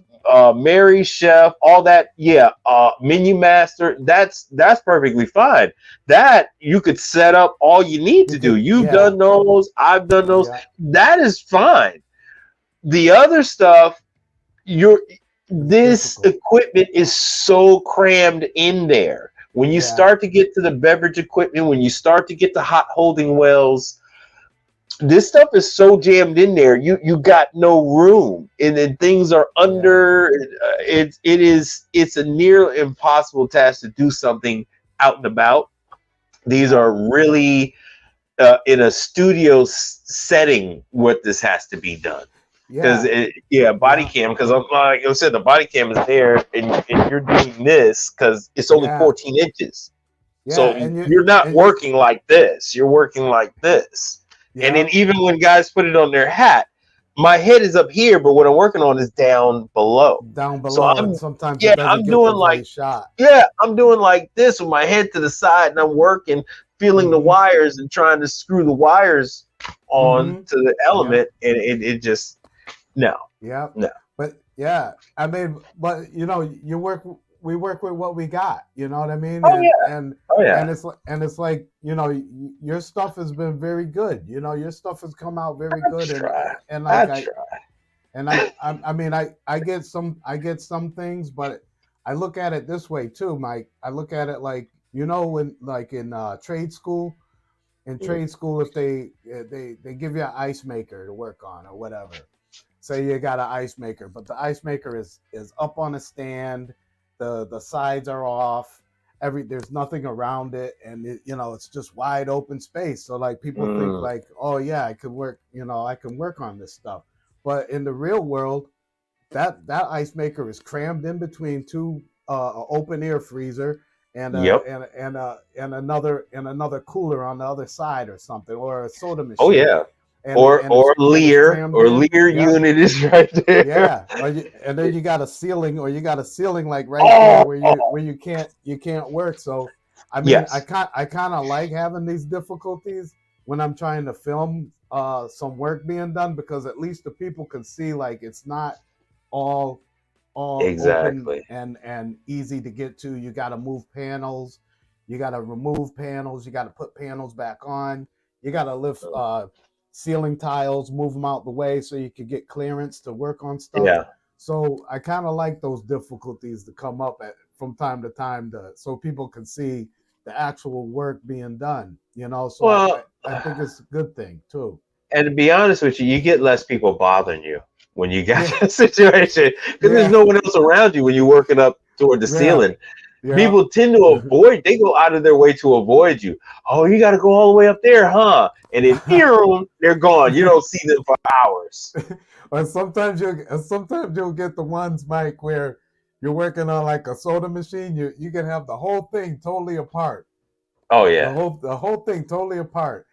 Mary Chef, all that. Menu Master. That's perfectly fine. That you could set up all you need to do. You've done those. I've done those. That is fine. The other stuff, this equipment is so crammed in there. When you start to get to the beverage equipment, when you start to get the hot holding wells, this stuff is so jammed in there. You got no room, and then things are under. It's a near impossible task to do something out and about. These are really in a studio setting what this has to be done. Because body cam, because I'm like I said, the body cam is there, and you're doing this because it's only 14 inches. So you're not working like this. You're working like this. And then even when guys put it on their hat, my head is up here, but what I'm working on is down below. So I'm sometimes I'm doing like shot. I'm doing like this with my head to the side, and I'm working, feeling the wires and trying to screw the wires on to the element, and it just. No. But I mean, but we work with what we got. You know what I mean? And it's like, your stuff has been very good. Your stuff has come out very good. I get some things, but I look at it this way too, Mike. I look at it like, when like in trade school. In trade school, if they give you an ice maker to work on or whatever. Say you got an ice maker, but the ice maker is up on a stand, the sides are off, there's nothing around it, and it's just wide open space. So like people think like, oh yeah, I can work on this stuff. But in the real world, that ice maker is crammed in between two open air freezer and another cooler on the other side or something, or a soda machine. Oh yeah. Or Lear unit is right there. And then you got a ceiling like right there where you can't work. So I mean, I kind of like having these difficulties when I'm trying to film some work being done, because at least the people can see like it's not all exactly open and easy to get to. You got to move panels, you got to remove panels, you got to put panels back on, you got to lift ceiling tiles, move them out the way so you could get clearance to work on stuff. So I kind of like those difficulties to come up from time to time, so people can see the actual work being done. So I think it's a good thing too. And to be honest with you, you get less people bothering you when you got that situation, because there's no one else around you when you're working up toward the ceiling. People tend to avoid. They go out of their way to avoid you. Oh, you got to go all the way up there, huh? And then they're gone. You don't see them for hours. Or sometimes you'll get the ones, Mike, where you're working on like a soda machine. You can have the whole thing totally apart, Oh The yeah. whole thing totally apart.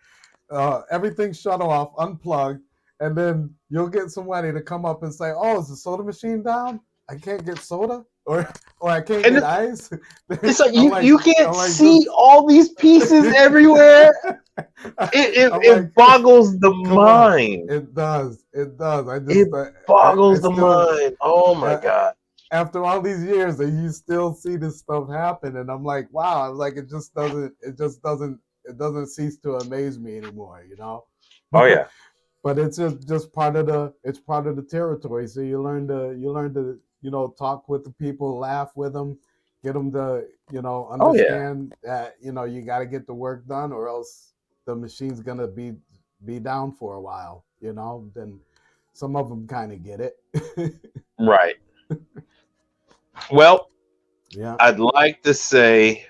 Everything shut off, unplugged, and then you'll get somebody to come up and say, "Oh, is the soda machine down? I can't get soda, or I can't And get ice." it's like I'm you can't I'm like see this. all these pieces everywhere. I'm It like, boggles the come on, mind. it does, it does. I It just, I boggles the still, mind. Oh my uh, God. after all these years, and you still see this stuff happen, and I'm like, wow, I'm like, it doesn't cease to amaze me anymore, you know. Oh yeah. But it's just part of the territory. So you learn to talk with the people, laugh with them, get them to Oh yeah. understand that you got to get the work done, or else the machine's gonna be down for a while. Then some of them kind of get it. Right. Well, Yeah. I'd like to say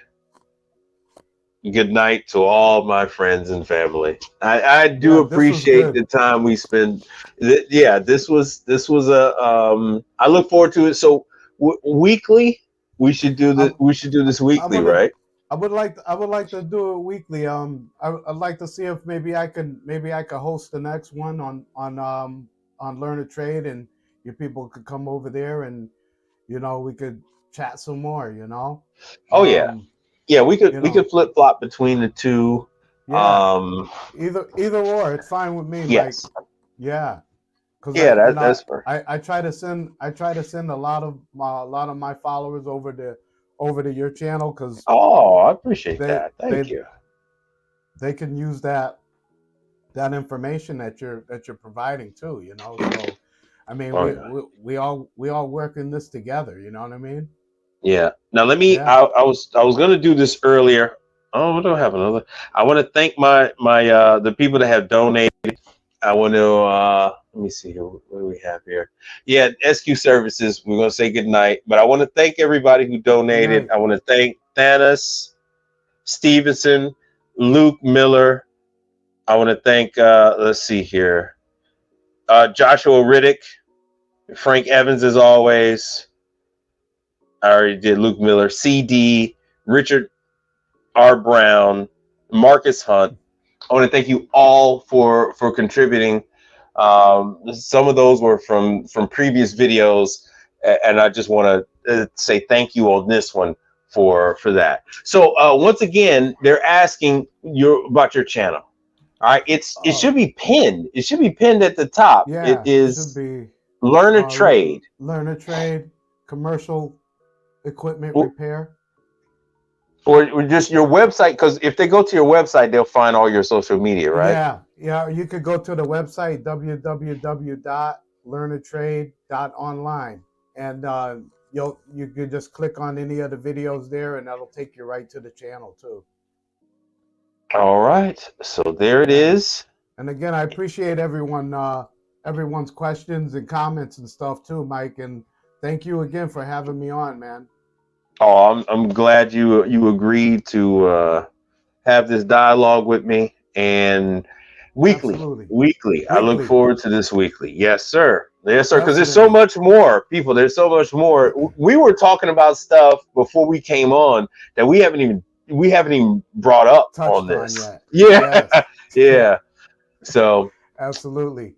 good night to all my friends and family. I do Yeah. This was appreciate good. the time we spend. Yeah, this was a. I look forward to it. So weekly, we should do this. I'm, We should do this I weekly, want to. right? I would like to do it weekly. I'd like to see if maybe I could host the next one on Learn a Trade, and your people could come over there, and we could chat some more. Oh yeah, Um, yeah. We could you we know, could flip flop between the two. yeah. Um, Either or, it's fine with me. Like, yes. yeah, because Yeah, that's fair. I try to send a lot of my followers over to your channel, because Oh, I appreciate they that. Thank they you. they can use that information that you're providing too. So I mean, Oh yeah. we all work in this together. You know what I mean? Yeah. Now let me. Yeah. I was going to do this earlier. Oh, I don't have another. I want to thank my the people that have donated. I want to let me see here. What do we have here? Yeah, SQ Services. We're going to say good night, but I want to thank everybody who donated. Night. I want to thank Thanos Stevenson, Luke Miller. I want to thank. Let's see here. Joshua Riddick, Frank Evans, as always. I already did Luke Miller, CD, Richard R. Brown, Marcus Hunt. I want to thank you all for contributing. Some of those were from previous videos, and I just want to say thank you on this one for that. So once again, they're asking about your channel. All right, it should be pinned. It should be pinned at the top. Yeah, It is should be Learn a Trade. Learn a Trade, commercial equipment repair. Or just your website, because if they go to your website, they'll find all your social media, right? Yeah. You could go to the website www.learnatrade.online, and you could just click on any of the videos there, and that'll take you right to the channel too. All right, so there it is. And again, I appreciate everyone's questions and comments and stuff too, Mike. And thank you again for having me on, man. Oh, I'm glad you agreed to have this dialogue with me, and weekly. I look forward to this weekly. Yes, sir. Yes, sir. Because there's so much more, people. There's so much more. We were talking about stuff before we came on that we haven't even brought up on this. Yeah, yes. Yeah. So absolutely.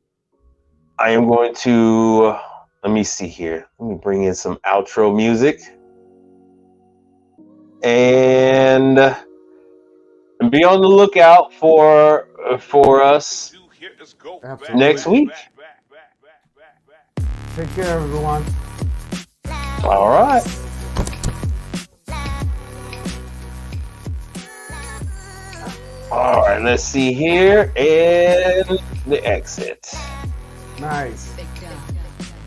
I am going to let me see here. Let me bring in some outro music. And be on the lookout for us next week. Take care, everyone. All right. All right, let's see here, and the exit. Nice.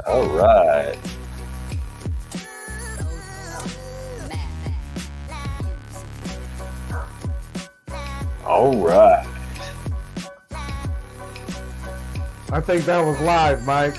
All right. All right. I think that was live, Mike.